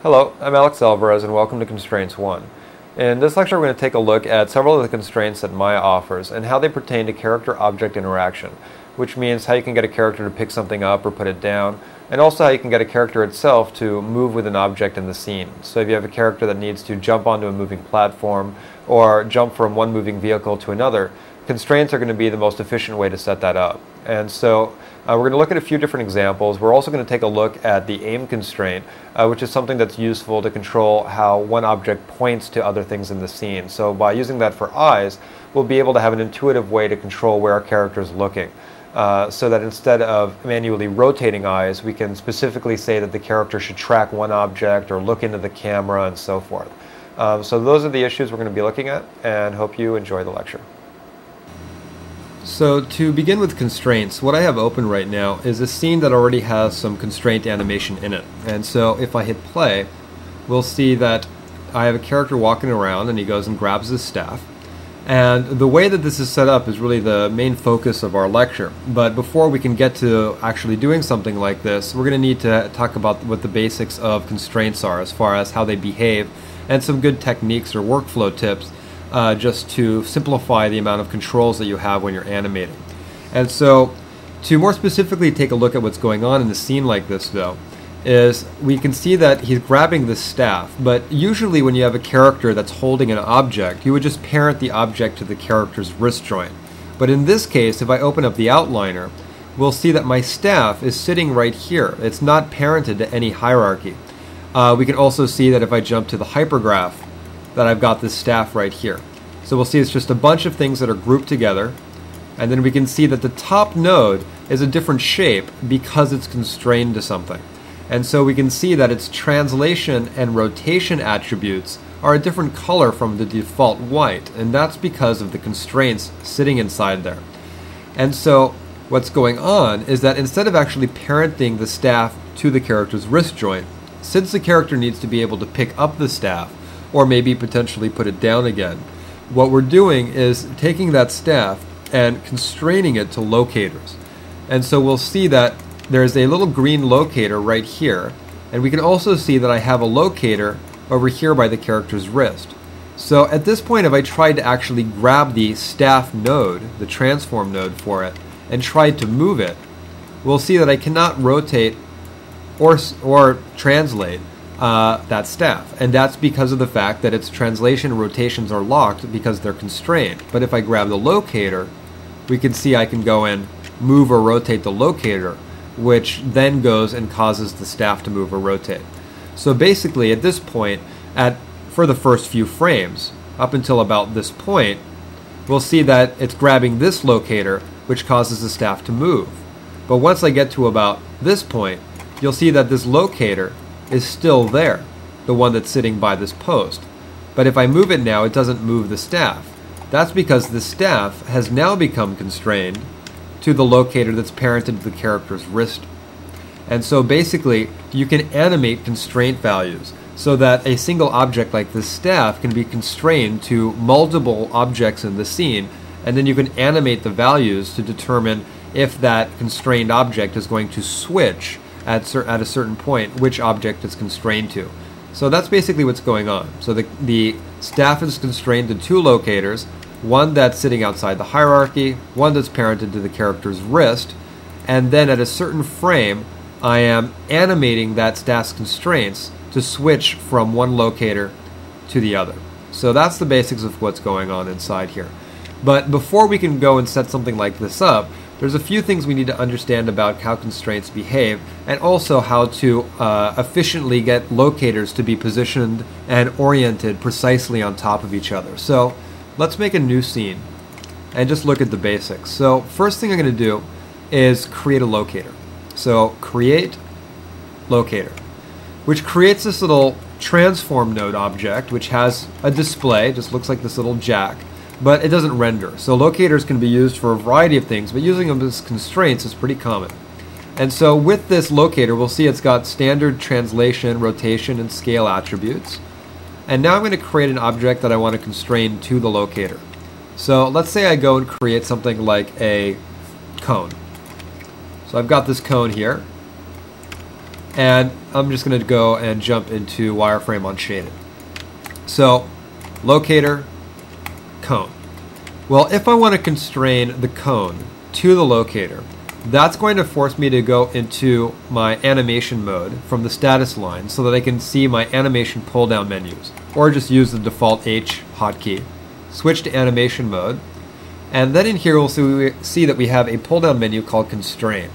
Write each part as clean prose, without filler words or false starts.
Hello, I'm Alex Alvarez and welcome to Constraints 1. In this lecture we're going to take a look at several of the constraints that Maya offers and how they pertain to character-object interaction, which means how you can get a character to pick something up or put it down, and also how you can get a character itself to move with an object in the scene. So if you have a character that needs to jump onto a moving platform or jump from one moving vehicle to another, constraints are going to be the most efficient way to set that up. And so we're going to look at a few different examples. We're also going to take a look at the aim constraint, which is something that's useful to control how one object points to other things in the scene. So by using that for eyes, we'll be able to have an intuitive way to control where our character is looking. So that instead of manually rotating eyes, we can specifically say that the character should track one object or look into the camera and so forth. So those are the issues we're going to be looking at, and hope you enjoy the lecture. So to begin with constraints, what I have open right now is a scene that already has some constraint animation in it. And so if I hit play, we'll see that I have a character walking around and he goes and grabs his staff. And the way that this is set up is really the main focus of our lecture. But before we can get to actually doing something like this, we're going to need to talk about what the basics of constraints are as far as how they behave and some good techniques or workflow tips just to simplify the amount of controls that you have when you're animating. And so to more specifically take a look at what's going on in a scene like this though, is we can see that he's grabbing this staff, but usually when you have a character that's holding an object, you would just parent the object to the character's wrist joint. But in this case, if I open up the outliner, we'll see that my staff is sitting right here. It's not parented to any hierarchy. We can also see that if I jump to the hypergraph, that I've got this staff right here. So we'll see it's just a bunch of things that are grouped together, and then we can see that the top node is a different shape because it's constrained to something. And so we can see that its translation and rotation attributes are a different color from the default white, and that's because of the constraints sitting inside there. And so what's going on is that instead of actually parenting the staff to the character's wrist joint, since the character needs to be able to pick up the staff, or maybe potentially put it down again, what we're doing is taking that staff and constraining it to locators. And so we'll see that there's a little green locator right here, and we can also see that I have a locator over here by the character's wrist. So at this point, if I tried to actually grab the staff node, the transform node for it, and tried to move it, we'll see that I cannot rotate or translate that staff, and that's because of the fact that its translation and rotations are locked because they're constrained. But if I grab the locator, we can see I can go and move or rotate the locator, which then goes and causes the staff to move or rotate. So basically at this point, for the first few frames, up until about this point, we'll see that it's grabbing this locator, which causes the staff to move. But once I get to about this point, you'll see that this locator is still there, the one that's sitting by this post. But if I move it now, it doesn't move the staff. That's because the staff has now become constrained to the locator that's parented to the character's wrist. And so basically, you can animate constraint values so that a single object like this staff can be constrained to multiple objects in the scene, and then you can animate the values to determine if that constrained object is going to switch at a certain point, which object it's constrained to. So that's basically what's going on. So the staff is constrained to two locators, one that's sitting outside the hierarchy, one that's parented to the character's wrist, and then at a certain frame, I am animating that staff's constraints to switch from one locator to the other. So that's the basics of what's going on inside here. But before we can go and set something like this up, there's a few things we need to understand about how constraints behave, and also how to efficiently get locators to be positioned and oriented precisely on top of each other. So let's make a new scene and just look at the basics. So first thing I'm going to do is create a locator. So create locator, which creates this little transform node object, which has a display, just looks like this little jack, but it doesn't render. So locators can be used for a variety of things, but using them as constraints is pretty common. And so with this locator, we'll see it's got standard translation, rotation, and scale attributes. And now I'm going to create an object that I want to constrain to the locator. So let's say I go and create something like a cone. So I've got this cone here, And I'm just going to go and jump into wireframe unshaded. So locator, cone. Well, if I want to constrain the cone to the locator, that's going to force me to go into my animation mode from the status line so that I can see my animation pull down menus, or just use the default H hotkey. Switch to animation mode, and then in here we'll see that we have a pull down menu called constrain.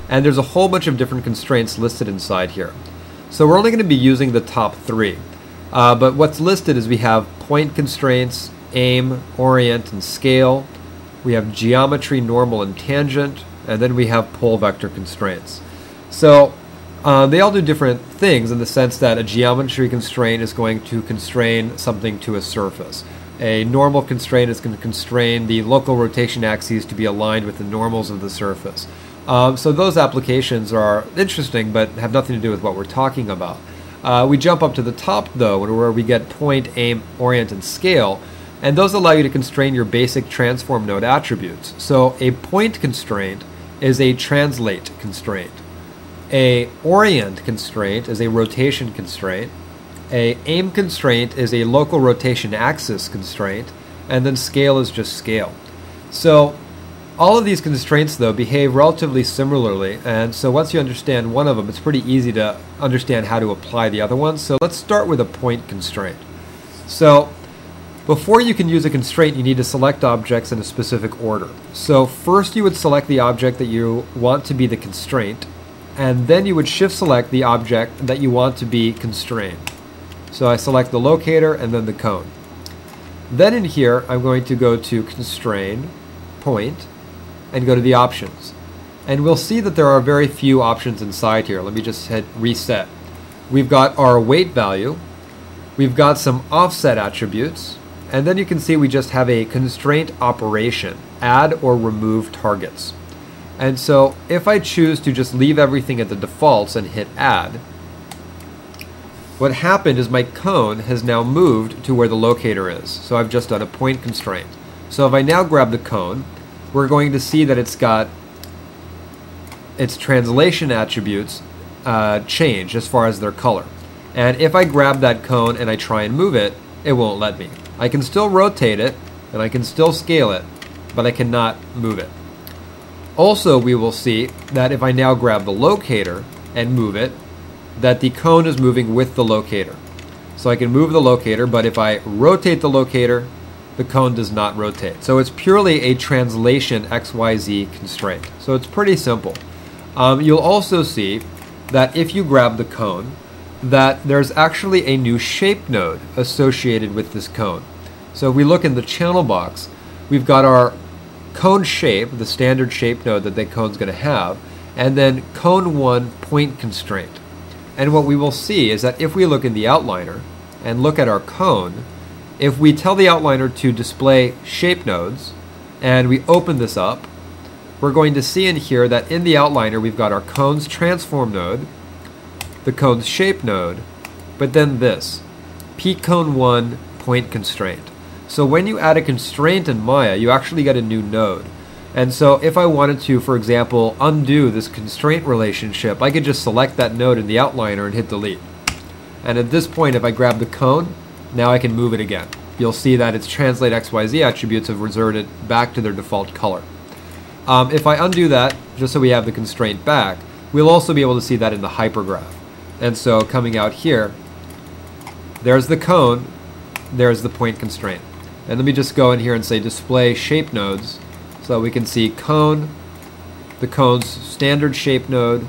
And there's a whole bunch of different constraints listed inside here. So we're only going to be using the top 3. But what's listed is we have point constraints, aim, orient, and scale. We have geometry, normal, and tangent. And then we have pull vector constraints. So they all do different things in the sense that a geometry constraint is going to constrain something to a surface. A normal constraint is going to constrain the local rotation axes to be aligned with the normals of the surface. So those applications are interesting but have nothing to do with what we're talking about. We jump up to the top though, where we get point, aim, orient, and scale. And those allow you to constrain your basic transform node attributes. So a point constraint is a translate constraint. A orient constraint is a rotation constraint. A aim constraint is a local rotation axis constraint. And then scale is just scale. So all of these constraints though behave relatively similarly, and so once you understand one of them, it's pretty easy to understand how to apply the other ones. So let's start with a point constraint. So before you can use a constraint, you need to select objects in a specific order. So first you would select the object that you want to be the constraint, and then you would shift select the object that you want to be constrained. So I select the locator and then the cone. Then in here, I'm going to go to constrain, point, and go to the options. And we'll see that there are very few options inside here. Let me just hit reset. We've got our weight value, we've got some offset attributes, and then you can see we just have a constraint operation, add or remove targets. And so if I choose to just leave everything at the defaults and hit add, what happened is my cone has now moved to where the locator is. So I've just done a point constraint. So if I now grab the cone, we're going to see that it's got its translation attributes change as far as their color. And if I grab that cone and I try and move it, it won't let me. I can still rotate it and I can still scale it, but I cannot move it. Also, we will see that if I now grab the locator and move it, that the cone is moving with the locator. So I can move the locator, but if I rotate the locator, the cone does not rotate. So it's purely a translation XYZ constraint. So it's pretty simple. You'll also see that if you grab the cone, that there's actually a new shape node associated with this cone. So if we look in the channel box, we've got our cone shape, the standard shape node that the cone's going to have, and then cone 1 point constraint. And what we will see is that if we look in the outliner and look at our cone, if we tell the outliner to display shape nodes and we open this up, we're going to see in here that in the outliner we've got our cone's transform node, the cone's shape node, but then this, pcone 1 point constraint. So when you add a constraint in Maya, you actually get a new node. And so if I wanted to, for example, undo this constraint relationship, I could just select that node in the outliner and hit delete. And at this point, if I grab the cone, now I can move it again. You'll see that its translate XYZ attributes have reverted back to their default color. If I undo that, just so we have the constraint back, we'll also be able to see that in the hypergraph. And so coming out here, there's the cone, there's the point constraint. And let me just go in here and say display shape nodes, so we can see cone, the cone's standard shape node,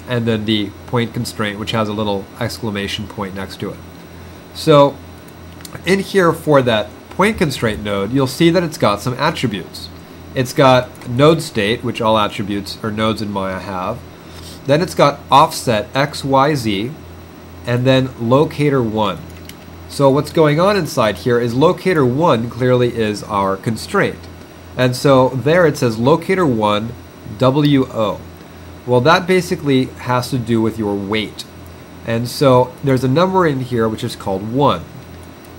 and then the point constraint, which has a little exclamation point next to it. So in here for that point constraint node, you'll see that it's got some attributes. It's got node state, which all attributes or nodes in Maya have. Then it's got offset XYZ, and then locator 1. So what's going on inside here is locator 1 clearly is our constraint. And so there it says locator 1 WO. Well, that basically has to do with your weight. And so there's a number in here which is called 1.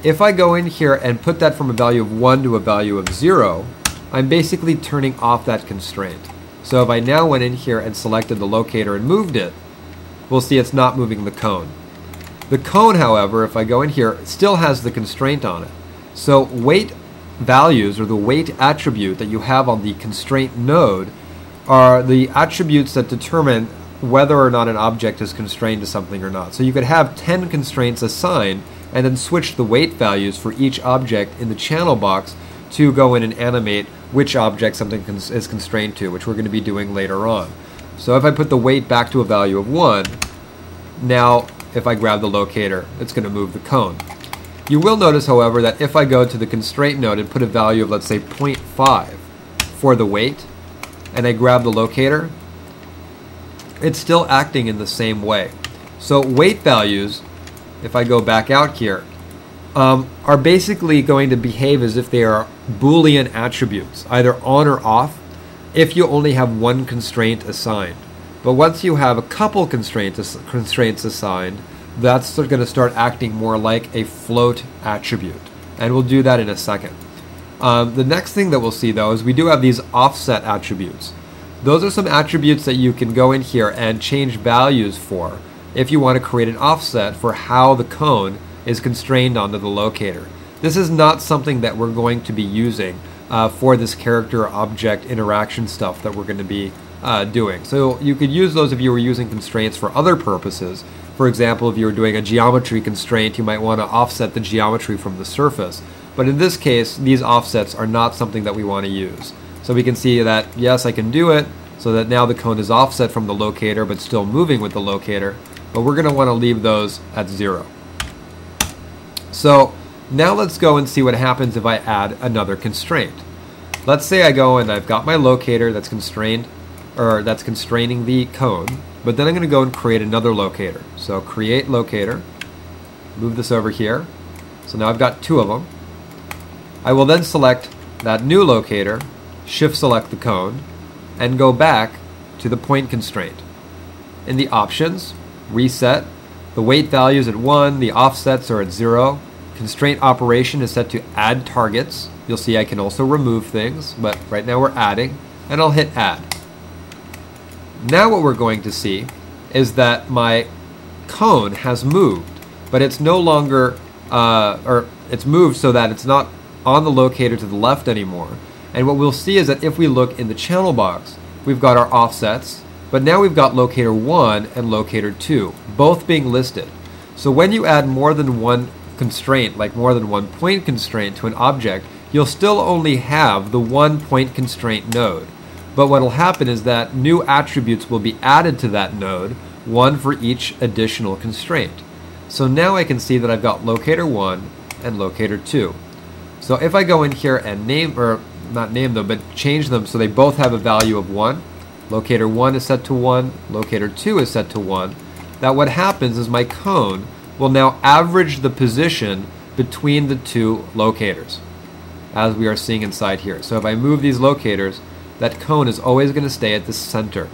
If I go in here and put that from a value of 1 to a value of 0, I'm basically turning off that constraint. So if I now went in here and selected the locator and moved it, we'll see it's not moving the cone. The cone, however, if I go in here, still has the constraint on it. So weight values, or the weight attribute that you have on the constraint node, are the attributes that determine whether or not an object is constrained to something or not. So you could have 10 constraints assigned and then switch the weight values for each object in the channel box to go in and animate which object something is constrained to, which we're going to be doing later on. So if I put the weight back to a value of 1, now if I grab the locator, it's going to move the cone. You will notice, however, that if I go to the constraint node and put a value of, let's say, 0.5 for the weight, and I grab the locator, it's still acting in the same way. So weight values, if I go back out here, are basically going to behave as if they are Boolean attributes, either on or off, if you only have one constraint assigned. But once you have a couple constraints assigned, that's going to start acting more like a float attribute. And we'll do that in a second. The next thing that we'll see, though, is we do have these offset attributes. Those are some attributes that you can go in here and change values for if you want to create an offset for how the cone is constrained onto the locator. This is not something that we're going to be using for this character object interaction stuff that we're going to be doing. So you could use those if you were using constraints for other purposes. For example, if you were doing a geometry constraint, you might want to offset the geometry from the surface. But in this case, these offsets are not something that we want to use. So we can see that, yes, I can do it, so that now the cone is offset from the locator, but still moving with the locator. But we're going to want to leave those at 0. So now let's go and see what happens if I add another constraint. Let's say I go and I've got my locator that's constrained, or that's constraining the cone, but then I'm going to go and create another locator. So create locator, move this over here. So now I've got 2 of them. I will then select that new locator, shift select the cone, and go back to the point constraint. In the options, reset, the weight value is at 1, the offsets are at 0. Constraint operation is set to add targets. You'll see I can also remove things, but right now we're adding, and I'll hit add. Now what we're going to see is that my cone has moved, but it's no longer, or it's moved so that it's not on the locator to the left anymore. And what we'll see is that if we look in the channel box, we've got our offsets, but now we've got locator 1 and locator 2, both being listed. So when you add more than one constraint, like more than one point constraint to an object, you'll still only have the one point constraint node. But what will happen is that new attributes will be added to that node, one for each additional constraint. So now I can see that I've got locator 1 and locator 2. So if I go in here and name, or not name them, but change them so they both have a value of 1, locator 1 is set to 1, locator 2 is set to 1, that what happens is my cone will now average the position between the 2 locators, as we are seeing inside here. So if I move these locators, that cone is always going to stay at the center.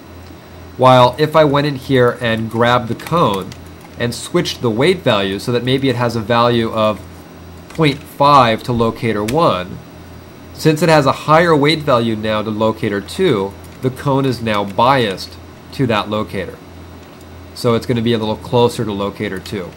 While if I went in here and grabbed the cone and switched the weight value so that maybe it has a value of 0.5 to locator 1, since it has a higher weight value now to locator 2, the cone is now biased to that locator. So it's going to be a little closer to locator 2.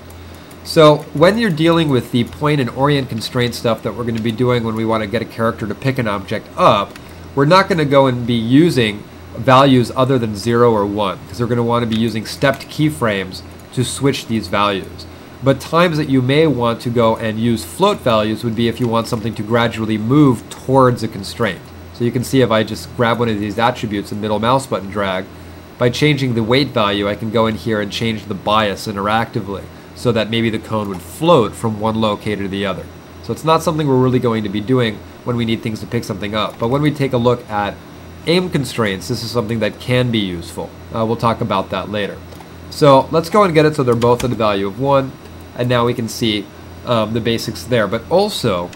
So when you're dealing with the point and orient constraint stuff that we're going to be doing when we want to get a character to pick an object up, we're not going to go and be using values other than 0 or 1, because we're going to want to be using stepped keyframes to switch these values. But times that you may want to go and use float values would be if you want something to gradually move towards a constraint. So you can see if I just grab one of these attributes and middle mouse button drag, by changing the weight value I can go in here and change the bias interactively so that maybe the cone would float from one locator to the other. So it's not something we're really going to be doing when we need things to pick something up. But when we take a look at aim constraints, this is something that can be useful. We'll talk about that later. So let's go and get it so they're both at a value of 1, and now we can see the basics there. But also,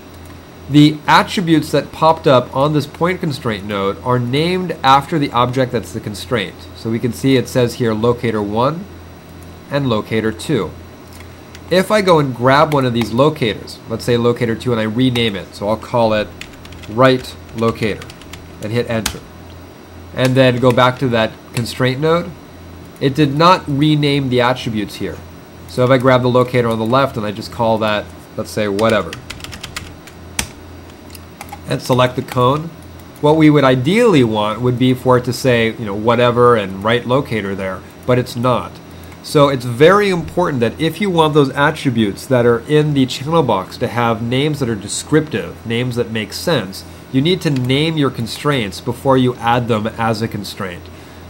the attributes that popped up on this point constraint node are named after the object that's the constraint. So we can see it says here locator 1 and locator 2. If I go and grab one of these locators, let's say locator 2, and I rename it, so I'll call it right locator, and hit enter, and then go back to that constraint node, it did not rename the attributes here. So if I grab the locator on the left and I just call that, let's say, whatever, and select the cone, what we would ideally want would be for it to say, whatever and right locator there, but it's not. So it's very important that if you want those attributes that are in the channel box to have names that are descriptive, names that make sense, you need to name your constraints before you add them as a constraint.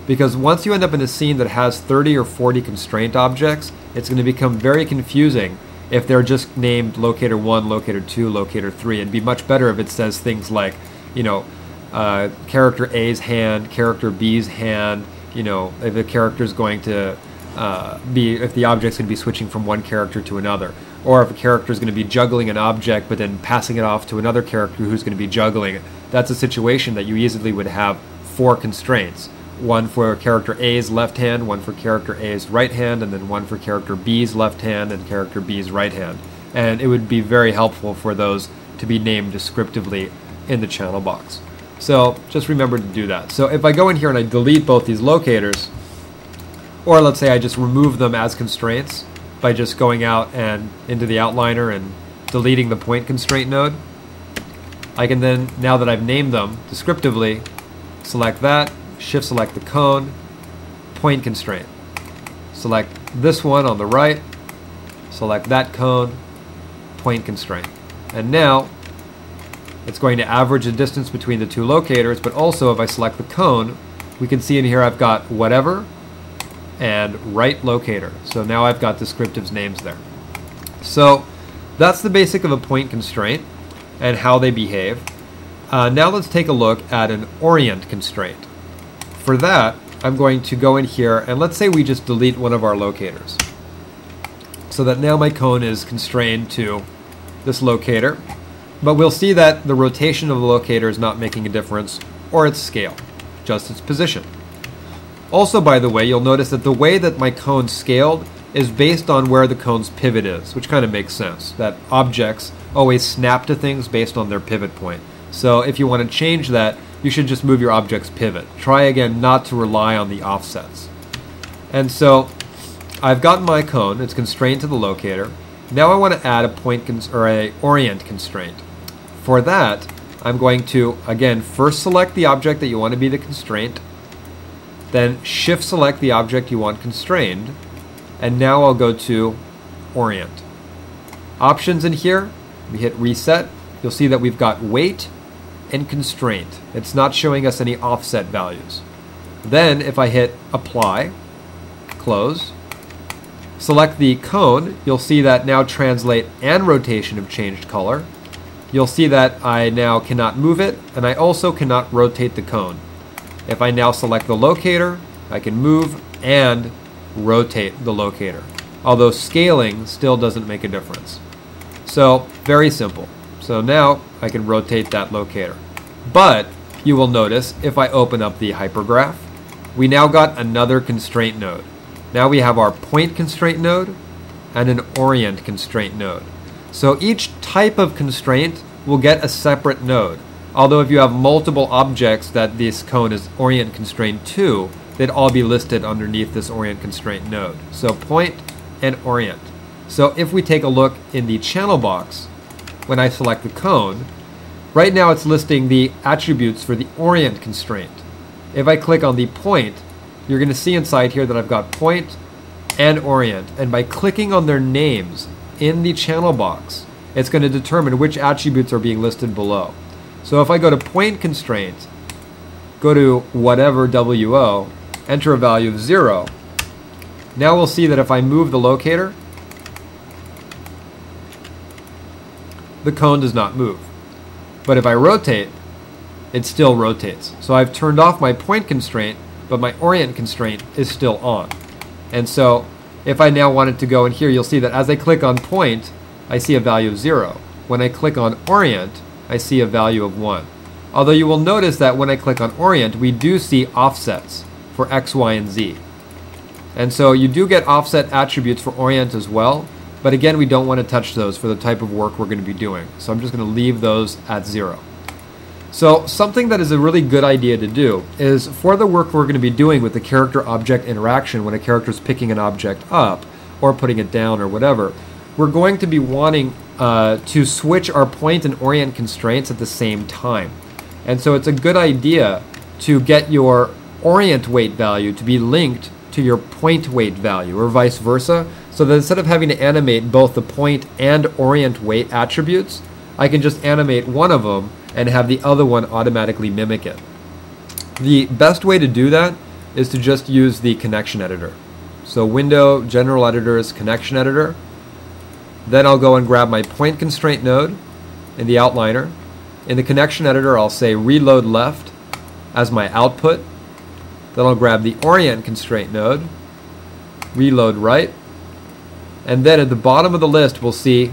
Because once you end up in a scene that has 30 or 40 constraint objects, it's going to become very confusing if they're just named locator 1, locator 2, locator 3. It'd be much better if it says things like, character A's hand, character B's hand, if the character's going to if the object's going to be switching from one character to another, or if a character is going to be juggling an object but then passing it off to another character who's going to be juggling it. That's a situation that you easily would have 4 constraints. One for character A's left hand, one for character A's right hand, and then one for character B's left hand and character B's right hand. And it would be very helpful for those to be named descriptively in the channel box. So just remember to do that. So if I go in here and I delete both these locators, or let's say I just remove them as constraints by just going out and into the outliner and deleting the point constraint node, I can then, now that I've named them descriptively, select that, shift select the cone, point constraint. Select this one on the right, select that cone, point constraint. And now it's going to average the distance between the 2 locators, but also if I select the cone, we can see in here I've got whatever and right locator. So now I've got descriptives names there. So that's the basic of a point constraint and how they behave. Now let's take a look at an orient constraint. For that, I'm going to go in here and let's say we just delete one of our locators. So that now my cone is constrained to this locator, but we'll see that the rotation of the locator is not making a difference, or its scale, just its position. Also, by the way, you'll notice that the way that my cone's scaled is based on where the cone's pivot is, which kind of makes sense, that objects always snap to things based on their pivot point. So if you want to change that, you should just move your object's pivot. Try again not to rely on the offsets. And so I've got my cone, it's constrained to the locator. Now I want to add a point or a orient constraint. For that, I'm going to, again, first select the object that you want to be the constraint, then shift select the object you want constrained, and now I'll go to orient. Options in here, we hit reset, you'll see that we've got weight and constraint. It's not showing us any offset values. Then if I hit apply, close, select the cone, you'll see that now translate and rotation have changed color. You'll see that I now cannot move it, and I also cannot rotate the cone. If I now select the locator, I can move and rotate the locator, although scaling still doesn't make a difference. So very simple. So now I can rotate that locator. But you will notice if I open up the hypergraph, we now got another constraint node. Now we have our point constraint node and an orient constraint node. So each type of constraint will get a separate node. Although if you have multiple objects that this cone is orient constrained to, they'd all be listed underneath this orient constraint node. So point and orient. So if we take a look in the channel box, when I select the cone, right now it's listing the attributes for the orient constraint. If I click on the point, you're going to see inside here that I've got point and orient. And by clicking on their names in the channel box, it's going to determine which attributes are being listed below. So if I go to point constraint, go to whatever WO, enter a value of 0, now we'll see that if I move the locator, the cone does not move. But if I rotate, it still rotates. So I've turned off my point constraint, but my orient constraint is still on. And so if I now wanted to go in here, you'll see that as I click on point, I see a value of 0. When I click on orient, I see a value of 1. Although you will notice that when I click on orient, we do see offsets for X, Y, and Z. And so you do get offset attributes for orient as well, but again, we don't want to touch those for the type of work we're going to be doing. So I'm just going to leave those at 0. So something that is a really good idea to do is for the work we're going to be doing with the character-object interaction when a character is picking an object up or putting it down or whatever, we're going to be wanting to switch our point and orient constraints at the same time. And so it's a good idea to get your orient weight value to be linked to your point weight value or vice versa, so that instead of having to animate both the point and orient weight attributes, I can just animate one of them and have the other one automatically mimic it. The best way to do that is to just use the connection editor. So window, general editors, connection editor. Then I'll go and grab my point constraint node in the outliner. In the connection editor, I'll say reload left as my output. Then I'll grab the orient constraint node, reload right, and then at the bottom of the list we'll see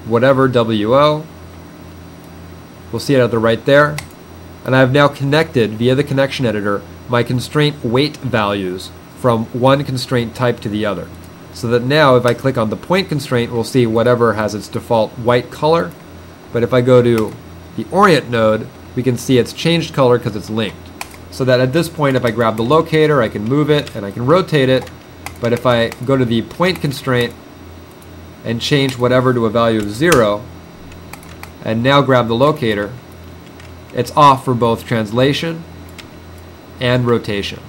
whatever WO. We'll see it at the right there. And I've now connected via the connection editor my constraint weight values from one constraint type to the other. So that now if I click on the point constraint, we'll see whatever has its default white color. But if I go to the orient node, we can see it's changed color because it's linked. So that at this point, if I grab the locator, I can move it and I can rotate it. But if I go to the point constraint and change whatever to a value of 0, and now grab the locator, it's off for both translation and rotation.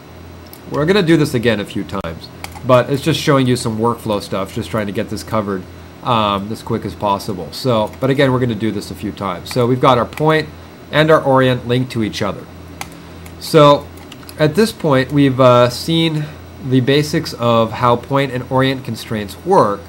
We're going to do this again a few times, but it's just showing you some workflow stuff, just trying to get this covered as quick as possible. So, but again, we're going to do this a few times. So we've got our point and our orient linked to each other. So at this point, we've seen the basics of how point and orient constraints work.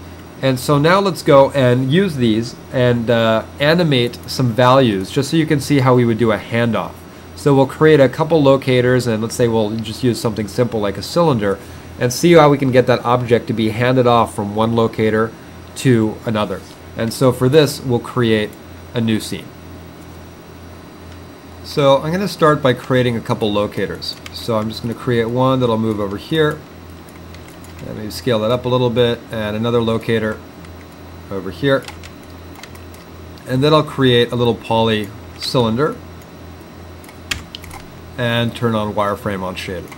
And so now let's go and use these and animate some values just so you can see how we would do a handoff. So we'll create a couple locators, and let's say we'll just use something simple like a cylinder and see how we can get that object to be handed off from one locator to another. And so for this, we'll create a new scene. So I'm going to start by creating a couple locators. So I'm just going to create one that'll move over here. And maybe scale that up a little bit, and another locator over here. And then I'll create a little poly cylinder and turn on wireframe on shaded.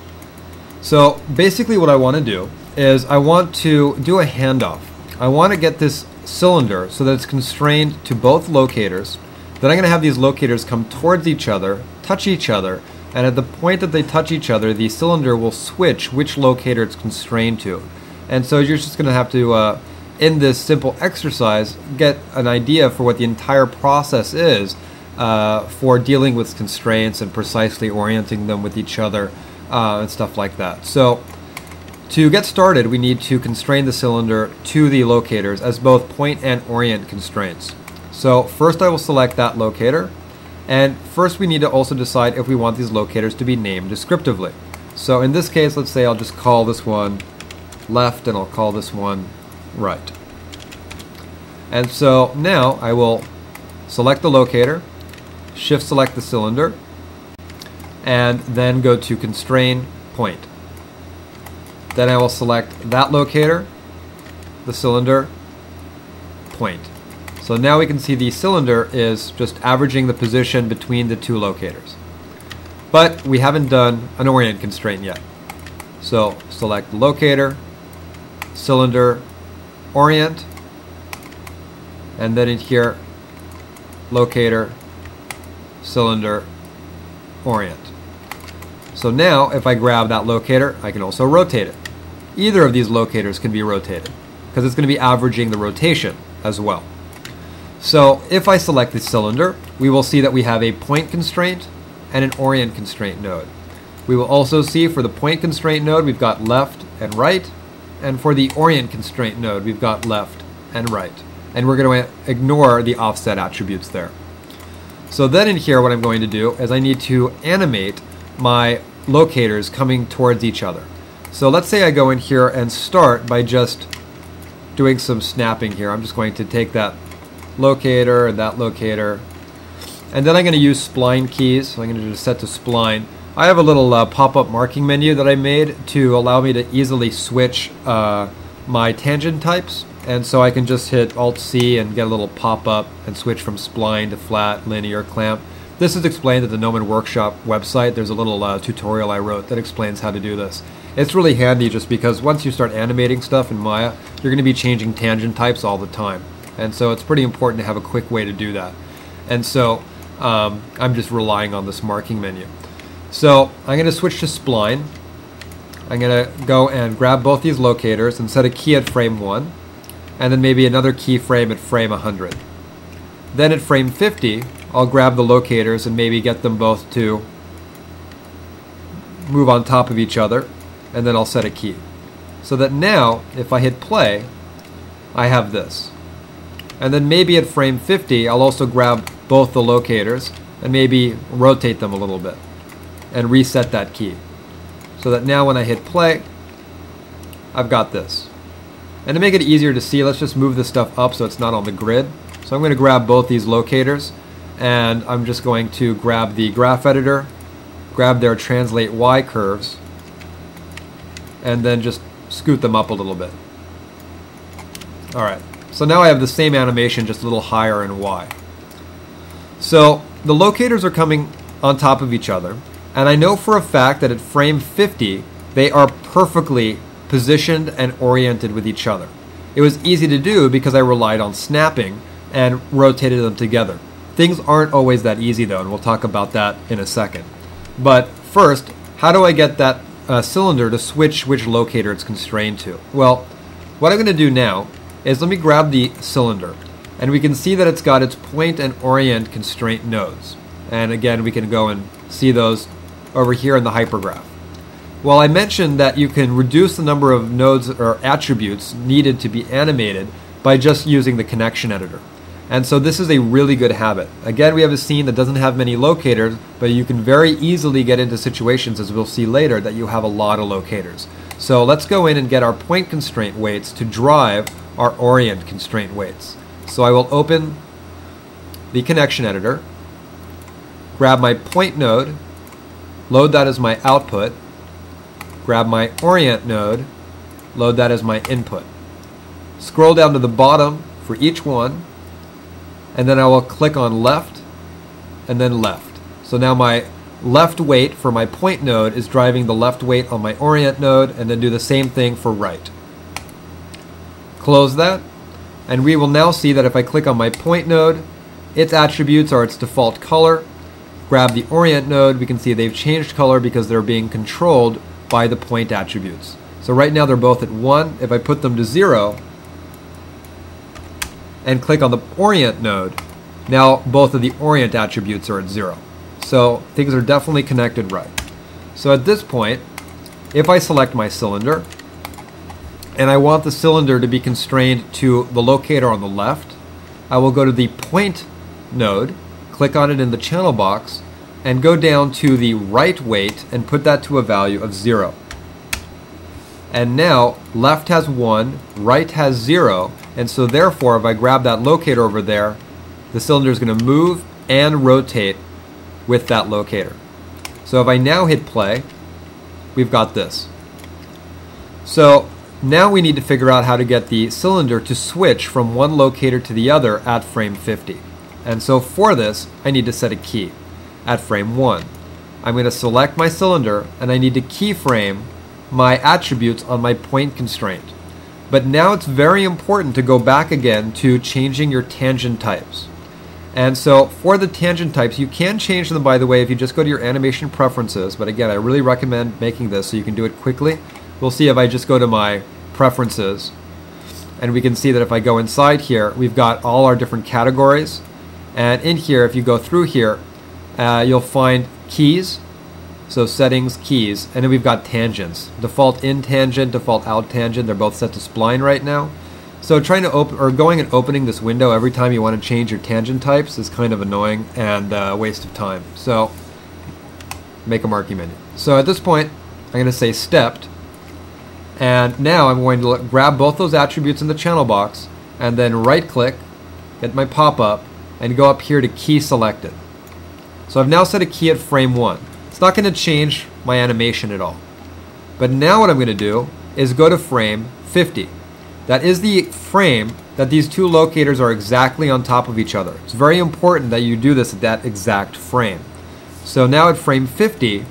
So basically what I want to do is I want to do a handoff. I want to get this cylinder so that it's constrained to both locators. Then I'm going to have these locators come towards each other, touch each other, and at the point that they touch each other, the cylinder will switch which locator it's constrained to. And so you're just going to have to, in this simple exercise, get an idea for what the entire process is for dealing with constraints and precisely orienting them with each other and stuff like that. So to get started, we need to constrain the cylinder to the locators as both point and orient constraints. So first I will select that locator. And first we need to also decide if we want these locators to be named descriptively. So in this case, let's say I'll just call this one left and I'll call this one right. And so now I will select the locator, shift select the cylinder, and then go to constrain point. Then I will select that locator, the cylinder, point. So now we can see the cylinder is just averaging the position between the two locators. But we haven't done an orient constraint yet. So select locator, cylinder, orient, and then in here, locator, cylinder, orient. So now if I grab that locator, I can also rotate it. Either of these locators can be rotated because it's going to be averaging the rotation as well. So if I select the cylinder, we will see that we have a point constraint and an orient constraint node. We will also see for the point constraint node, we've got left and right, and for the orient constraint node, we've got left and right. And we're going to ignore the offset attributes there. So then in here, what I'm going to do is I need to animate my locators coming towards each other. So let's say I go in here and start by just doing some snapping here. I'm just going to take that locator and that locator, and then I'm going to use spline keys. So I'm going to do set to spline. I have a little pop-up marking menu that I made to allow me to easily switch my tangent types, and so I can just hit Alt-C and get a little pop-up and switch from spline to flat, linear, clamp. This is explained at the Gnomon Workshop website. There's a little tutorial I wrote that explains how to do this. It's really handy just because once you start animating stuff in Maya, you're going to be changing tangent types all the time. And so it's pretty important to have a quick way to do that. And so I'm just relying on this marking menu. So I'm going to switch to spline. I'm going to go and grab both these locators and set a key at frame 1, and then maybe another keyframe at frame 100. Then at frame 50, I'll grab the locators and maybe get them both to move on top of each other, and then I'll set a key. So that now, if I hit play, I have this. And then maybe at frame 50, I'll also grab both the locators and maybe rotate them a little bit and reset that key. So that now when I hit play, I've got this. And to make it easier to see, let's just move this stuff up so it's not on the grid. So I'm going to grab both these locators, and I'm just going to grab the graph editor, grab their translate Y curves, and then just scoot them up a little bit. Alright, so now I have the same animation, just a little higher in Y. So the locators are coming on top of each other, and I know for a fact that at frame 50, they are perfectly positioned and oriented with each other. It was easy to do because I relied on snapping and rotated them together. Things aren't always that easy though, and we'll talk about that in a second. But first, how do I get that cylinder to switch which locator it's constrained to? Well, what I'm going to do now is let me grab the cylinder, and we can see that it's got its point and orient constraint nodes. And again, we can go and see those over here in the hypergraph. Well, I mentioned that you can reduce the number of nodes or attributes needed to be animated by just using the connection editor. And so this is a really good habit. Again, we have a scene that doesn't have many locators, but you can very easily get into situations, as we'll see later, that you have a lot of locators. So let's go in and get our point constraint weights to drive our orient constraint weights. So I will open the connection editor, grab my point node, load that as my output, grab my orient node, load that as my input. Scroll down to the bottom for each one, and then I will click on left and then left. So now my left weight for my point node is driving the left weight on my orient node, and then do the same thing for right. Close that, and we will now see that if I click on my point node, its attributes are its default color. Grab the orient node, we can see they've changed color because they're being controlled by the point attributes. So right now they're both at 1. If I put them to 0 and click on the orient node, now both of the orient attributes are at 0. So things are definitely connected right. So at this point, if I select my cylinder, and I want the cylinder to be constrained to the locator on the left, I will go to the point node, click on it in the channel box, and go down to the right weight and put that to a value of 0. And now left has 1, right has 0, and so therefore if I grab that locator over there, the cylinder is going to move and rotate with that locator. So if I now hit play, we've got this. So now we need to figure out how to get the cylinder to switch from one locator to the other at frame 50. And so for this, I need to set a key at frame 1. I'm going to select my cylinder, and I need to keyframe my attributes on my point constraint. But now it's very important to go back again to changing your tangent types. And so for the tangent types, you can change them, by the way, if you just go to your animation preferences. But again, I really recommend making this so you can do it quickly. We'll see if I just go to my preferences, and we can see that if I go inside here, we've got all our different categories. And in here, if you go through here, you'll find keys. So settings, keys, and then we've got tangents. Default in tangent, default out tangent. They're both set to spline right now. So trying to open or going and opening this window every time you want to change your tangent types is kind of annoying and a waste of time. So make a marquee menu. So at this point, I'm going to say stepped, and now I'm going to grab both those attributes in the channel box and then right click, get my pop-up, and go up here to key selected. So I've now set a key at frame 1. It's not going to change my animation at all. But now what I'm going to do is go to frame 50. That is the frame that these two locators are exactly on top of each other. It's very important that you do this at that exact frame. So now at frame 50,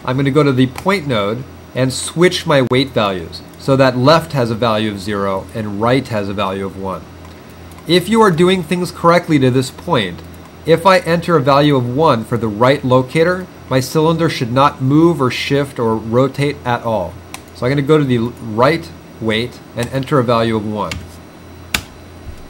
I'm going to go to the point node and switch my weight values so that left has a value of 0 and right has a value of 1. If you are doing things correctly to this point, if I enter a value of 1 for the right locator, my cylinder should not move or shift or rotate at all. So I'm going to go to the right weight and enter a value of 1.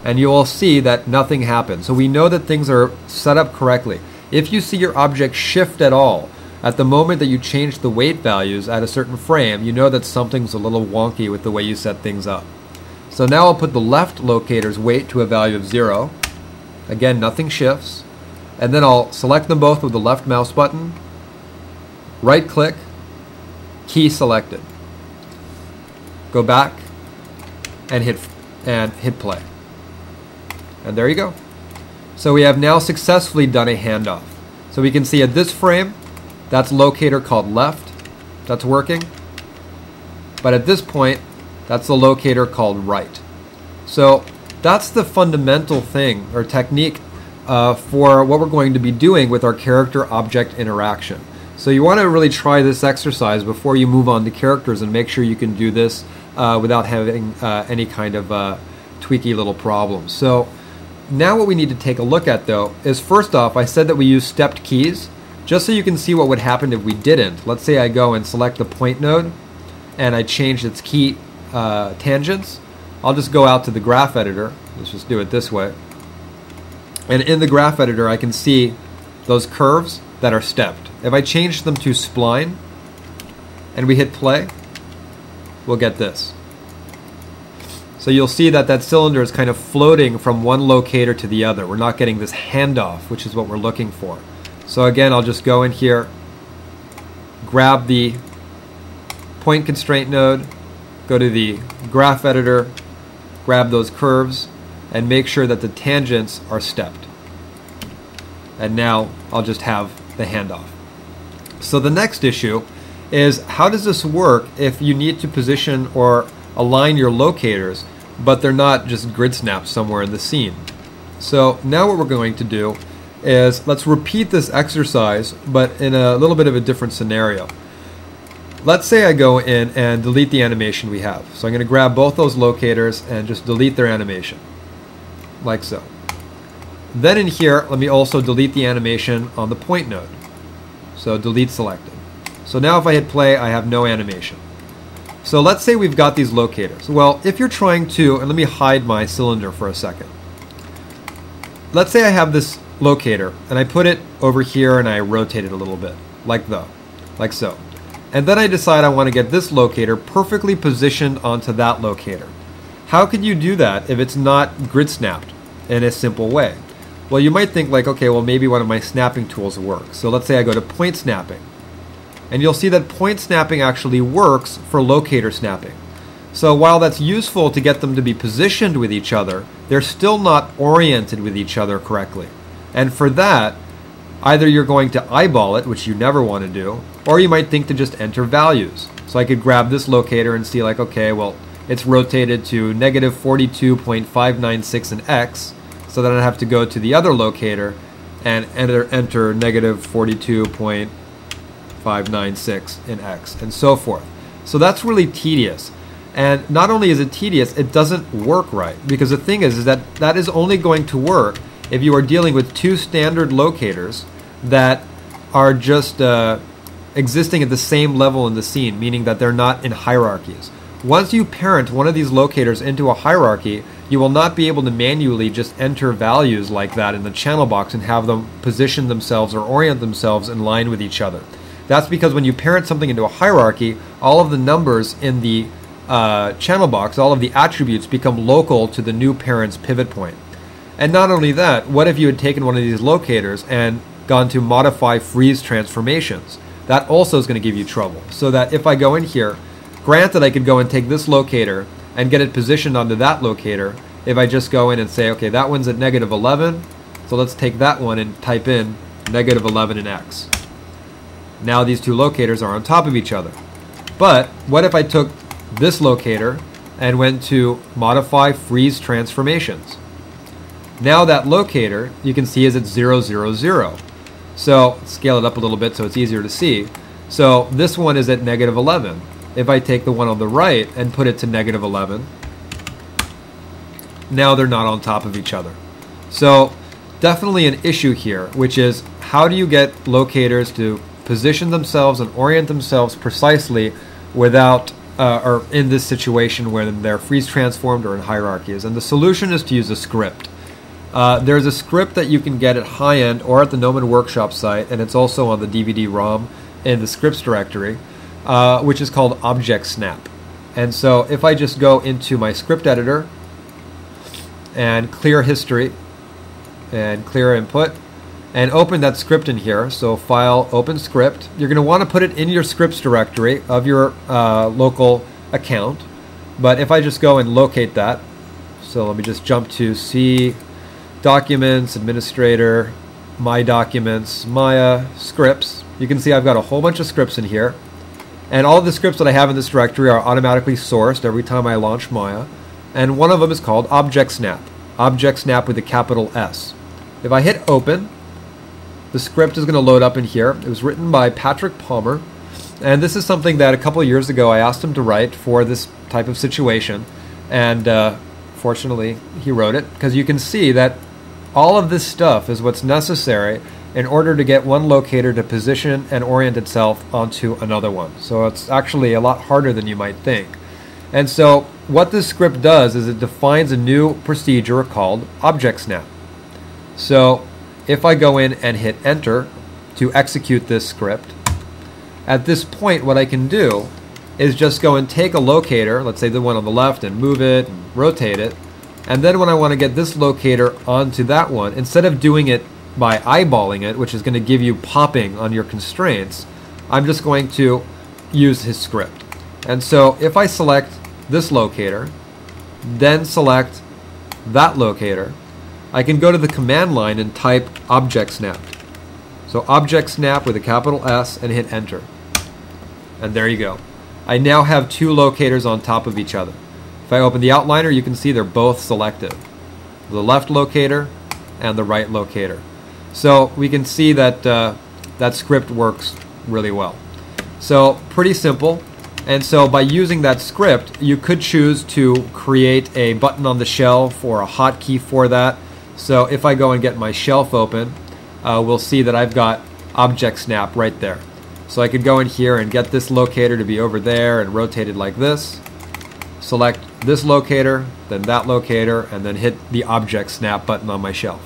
And you will see that nothing happens. So we know that things are set up correctly. If you see your object shift at all, at the moment that you change the weight values at a certain frame, you know that something's a little wonky with the way you set things up. So now I'll put the left locator's weight to a value of 0. Again, nothing shifts. And then I'll select them both with the left mouse button, right click, key selected. Go back and hit play. And there you go. So we have now successfully done a handoff. So we can see at this frame, that's locator called left. That's working. But at this point, that's the locator called right. So that's the fundamental thing or technique for what we're going to be doing with our character-object interaction. So you want to really try this exercise before you move on to characters and make sure you can do this without having any kind of tweaky little problems. So now what we need to take a look at, though, is first off, I said that we use stepped keys. Just so you can see what would happen if we didn't. Let's say I go and select the point node and I change its key tangents. I'll just go out to the graph editor. Let's just do it this way. And in the graph editor, I can see those curves that are stepped. If I change them to spline and we hit play, we'll get this. So you'll see that that cylinder is kind of floating from one locator to the other. We're not getting this handoff, which is what we're looking for. So again, I'll just go in here, grab the point constraint node, go to the graph editor, grab those curves, and make sure that the tangents are stepped. And now I'll just have the handoff. So the next issue is, how does this work if you need to position or align your locators, but they're not just grid snaps somewhere in the scene? So now what we're going to do is let's repeat this exercise, but in a little bit of a different scenario. Let's say I go in and delete the animation we have. So I'm going to grab both those locators and just delete their animation, like so. Then in here, let me also delete the animation on the point node. So delete selected. So now if I hit play, I have no animation. So let's say we've got these locators. Well, if you're trying to, and let me hide my cylinder for a second. Let's say I have this locator and I put it over here and I rotate it a little bit, like so. And then I decide I want to get this locator perfectly positioned onto that locator. How could you do that if it's not grid snapped in a simple way? Well, you might think like, okay, well maybe one of my snapping tools works. So let's say I go to point snapping. And you'll see that point snapping actually works for locator snapping. So while that's useful to get them to be positioned with each other, they're still not oriented with each other correctly. And for that, either you're going to eyeball it, which you never want to do, or you might think to just enter values. So I could grab this locator and see like, okay, well, it's rotated to negative 42.596 in X, so then I have to go to the other locator and enter negative 42.596 in X, and so forth. So that's really tedious. And not only is it tedious, it doesn't work right. Because the thing is that that is only going to work if you are dealing with two standard locators that are just existing at the same level in the scene, meaning that they're not in hierarchies. Once you parent one of these locators into a hierarchy, you will not be able to manually just enter values like that in the channel box and have them position themselves or orient themselves in line with each other. That's because when you parent something into a hierarchy, all of the numbers in the channel box, all of the attributes become local to the new parent's pivot point. And not only that, what if you had taken one of these locators and gone to modify freeze transformations? That also is going to give you trouble. So that if I go in here, granted I could go and take this locator and get it positioned onto that locator. If I just go in and say, okay, that one's at negative 11, so let's take that one and type in negative 11 in X. Now these two locators are on top of each other. But what if I took this locator and went to Modify Freeze Transformations. Now that locator, you can see, is at 0, 0, 0. So scale it up a little bit so it's easier to see. So this one is at negative 11. If I take the one on the right and put it to negative 11, now they're not on top of each other. So definitely an issue here, which is how do you get locators to position themselves and orient themselves precisely without or in this situation where they're freeze transformed or in hierarchies. And the solution is to use a script. There's a script that you can get at high end or at the Gnomon Workshop site, and it's also on the DVD-ROM in the scripts directory, which is called Object Snap. And so if I just go into my script editor and clear history and clear input and open that script in here, so file, open script, you're going to want to put it in your scripts directory of your local account. But if I just go and locate that, so let me just jump to C, Documents, Administrator, My Documents, Maya, Scripts. You can see I've got a whole bunch of scripts in here. And all of the scripts that I have in this directory are automatically sourced every time I launch Maya. And one of them is called Object Snap. Object Snap with a capital S. If I hit open, the script is going to load up in here. It was written by Patrick Palmer. And this is something that a couple of years ago I asked him to write for this type of situation. And fortunately, he wrote it, because you can see that all of this stuff is what's necessary in order to get one locator to position and orient itself onto another one. So it's actually a lot harder than you might think. And so what this script does is it defines a new procedure called Object Snap. So if I go in and hit enter to execute this script, at this point what I can do is just go and take a locator, let's say the one on the left, and move it and rotate it. And then when I want to get this locator onto that one, instead of doing it by eyeballing it, which is going to give you popping on your constraints, I'm just going to use his script. And so if I select this locator, then select that locator, I can go to the command line and type Object Snap. So Object Snap with a capital S and hit enter. And there you go. I now have two locators on top of each other. If I open the outliner, you can see they're both selected. The left locator and the right locator. So we can see that that script works really well. So pretty simple. And so by using that script, you could choose to create a button on the shelf or a hotkey for that. So if I go and get my shelf open, we'll see that I've got Object Snap right there. So I could go in here and get this locator to be over there and rotate it like this. Select this locator, then that locator, and then hit the Object Snap button on my shelf.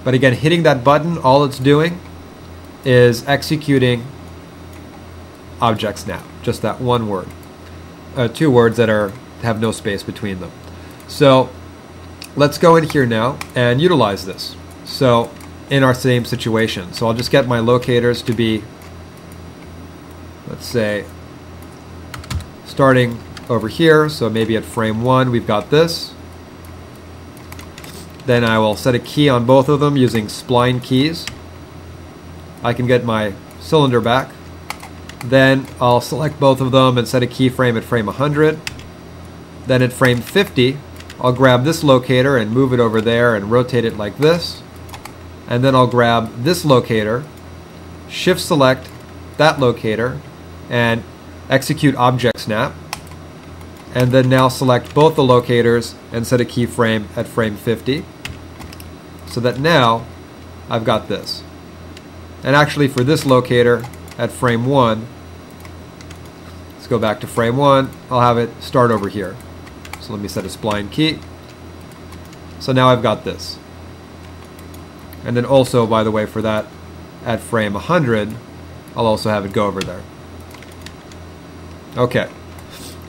But again, hitting that button, all it's doing is executing Object Snap, just that one word. Two words that have no space between them. So let's go in here now and utilize this. So in our same situation. So I'll just get my locators to be, let's say, starting over here. So maybe at frame 1 we've got this. Then I will set a key on both of them using spline keys. I can get my cylinder back. Then I'll select both of them and set a keyframe at frame 100. Then at frame 50, I'll grab this locator and move it over there and rotate it like this. And then I'll grab this locator, shift select that locator, and execute Object Snap. And then now select both the locators and set a keyframe at frame 50. So that now I've got this. And actually for this locator at frame 1, let's go back to frame 1, I'll have it start over here. So let me set a spline key. So now I've got this. And then also, by the way, for that at frame 100, I'll also have it go over there. Okay.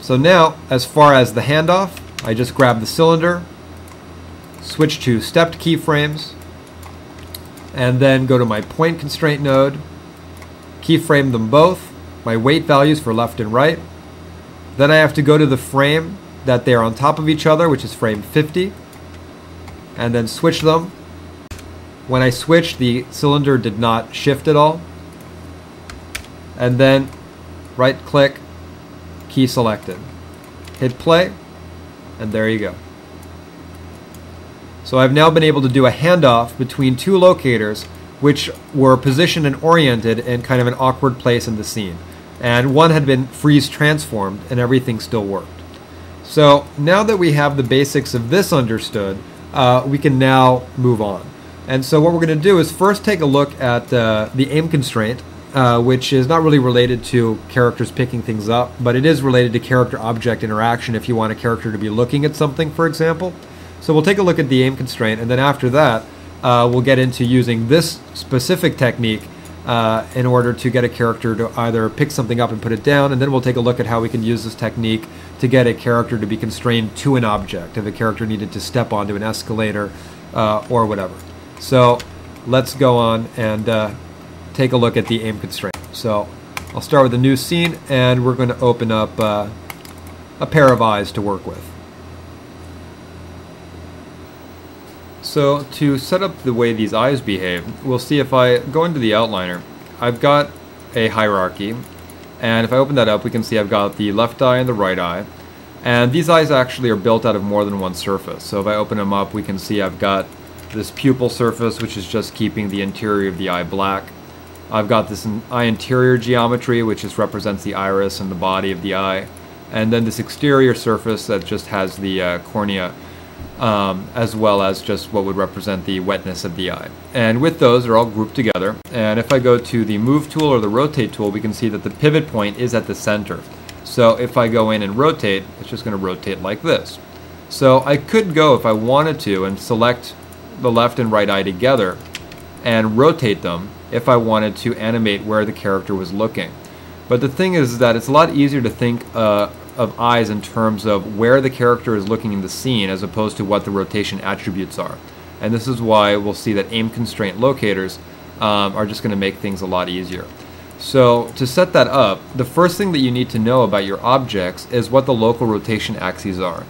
So now, as far as the handoff, I just grab the cylinder, switch to stepped keyframes, and then go to my point constraint node, keyframe them both, my weight values for left and right. Then I have to go to the frame that they're on top of each other, which is frame 50, and then switch them. When I switched, the cylinder did not shift at all. And then right click, key selected. hit play, and there you go. So I've now been able to do a handoff between two locators which were positioned and oriented in kind of an awkward place in the scene. And one had been freeze transformed and everything still worked. So now that we have the basics of this understood, we can now move on. And so what we're going to do is first take a look at the aim constraint, which is not really related to characters picking things up, but it is related to character-object interaction if you want a character to be looking at something, for example. So we'll take a look at the aim constraint, and then after that, we'll get into using this specific technique in order to get a character to either pick something up and put it down, and then we'll take a look at how we can use this technique to get a character to be constrained to an object, if a character needed to step onto an escalator or whatever. So let's go on and take a look at the aim constraint. So I'll start with a new scene, and we're going to open up a pair of eyes to work with. So to set up the way these eyes behave, we'll see if I go into the outliner, I've got a hierarchy, and if I open that up we can see I've got the left eye and the right eye, and these eyes actually are built out of more than one surface. So if I open them up we can see I've got this pupil surface, which is just keeping the interior of the eye black. I've got this eye interior geometry, which just represents the iris and the body of the eye, and then this exterior surface that just has the cornea, as well as just what would represent the wetness of the eye. And with those, they're all grouped together. And if I go to the move tool or the rotate tool, we can see that the pivot point is at the center. So if I go in and rotate, it's just going to rotate like this. So I could go, if I wanted to, and select the left and right eye together and rotate them if I wanted to animate where the character was looking. But the thing is that it's a lot easier to think of eyes in terms of where the character is looking in the scene as opposed to what the rotation attributes are. And this is why we'll see that aim constraint locators are just going to make things a lot easier. So to set that up, the first thing that you need to know about your objects is what the local rotation axes are.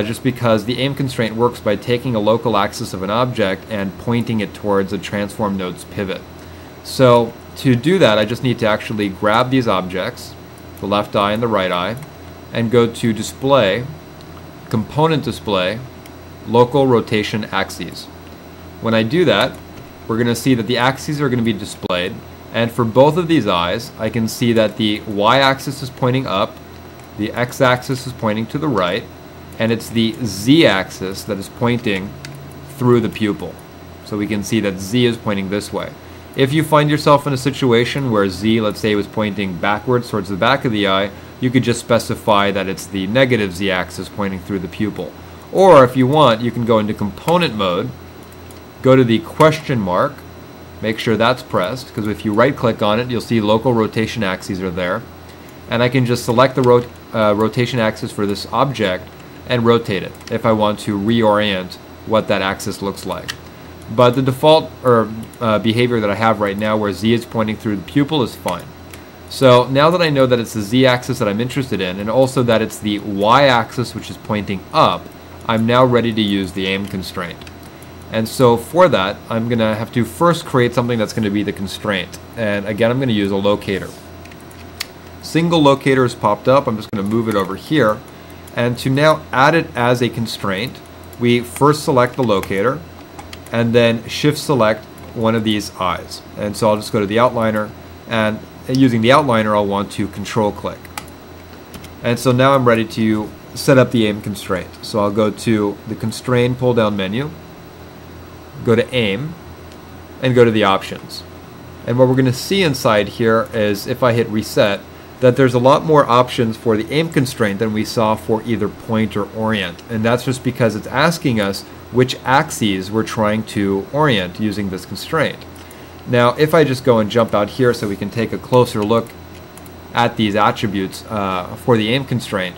Just because the aim constraint works by taking a local axis of an object and pointing it towards a transform node's pivot. So to do that, I just need to actually grab these objects, the left eye and the right eye, and go to Display, Component Display, Local Rotation Axes. When I do that, we're going to see that the axes are going to be displayed, and for both of these eyes, I can see that the y-axis is pointing up, the x-axis is pointing to the right, and it's the z-axis that is pointing through the pupil. So we can see that z is pointing this way. If you find yourself in a situation where z, let's say, was pointing backwards towards the back of the eye, you could just specify that it's the negative z-axis pointing through the pupil. Or if you want, you can go into component mode, go to the question mark, make sure that's pressed, because if you right click on it, you'll see local rotation axes are there. And I can just select the rotation axis for this object and rotate it if I want to reorient what that axis looks like. But the default behavior that I have right now, where z is pointing through the pupil, is fine. So now that I know that it's the z-axis that I'm interested in, and also that it's the y-axis which is pointing up, I'm now ready to use the aim constraint. And so for that, I'm going to have to first create something that's going to be the constraint. And again, I'm going to use a locator. Single locator has popped up. I'm just going to move it over here. And to now add it as a constraint, we first select the locator, and then shift select one of these eyes. And so I'll just go to the outliner, and using the outliner I'll want to control click. And so now I'm ready to set up the aim constraint. So I'll go to the constrain pull down menu, go to aim, and go to the options. And what we're going to see inside here is, if I hit reset, that there's a lot more options for the aim constraint than we saw for either point or orient. And that's just because it's asking us which axes we're trying to orient using this constraint. Now, if I just go and jump out here so we can take a closer look at these attributes for the aim constraint,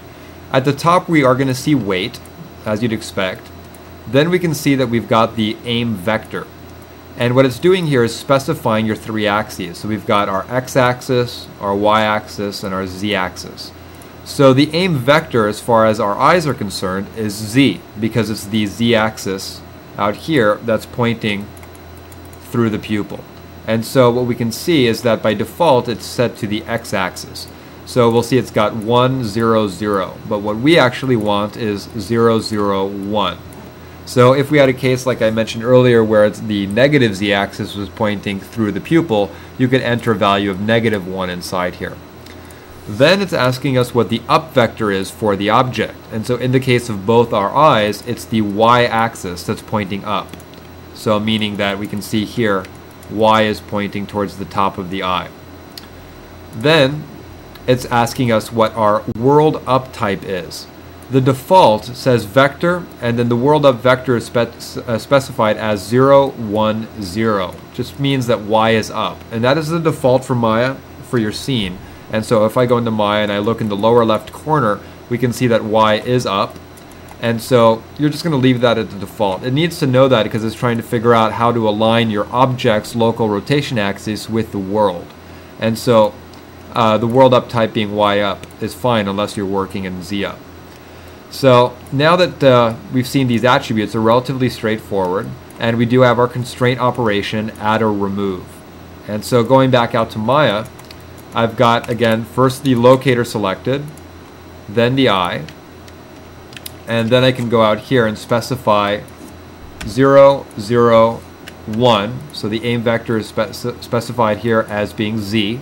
at the top we are going to see weight, as you'd expect. Then we can see that we've got the aim vector. And what it's doing here is specifying your three axes. So we've got our x-axis, our y-axis, and our z-axis. So the aim vector, as far as our eyes are concerned, is z, because it's the z-axis out here that's pointing through the pupil. And so what we can see is that by default it's set to the x-axis. So we'll see it's got 1, 0, 0. But what we actually want is 0, 0, 1. So if we had a case like I mentioned earlier where the negative z-axis was pointing through the pupil, you could enter a value of negative 1 inside here. Then it's asking us what the up vector is for the object. And so in the case of both our eyes, it's the y-axis that's pointing up. So meaning that we can see here, y is pointing towards the top of the eye. Then it's asking us what our world up type is. The default says vector, and then the world up vector is specified as 0, 1, 0. Just means that y is up. And that is the default for Maya for your scene. And so if I go into Maya and I look in the lower left corner, we can see that y is up. And so you're just going to leave that at the default. It needs to know that because it's trying to figure out how to align your object's local rotation axis with the world. And so the world up type being y up is fine unless you're working in z up. So now that we've seen these attributes, they're relatively straightforward, and we do have our constraint operation add or remove. And so going back out to Maya, I've got, again, first the locator selected, then the eye, and then I can go out here and specify 0, 0, 1. So the aim vector is specified here as being z.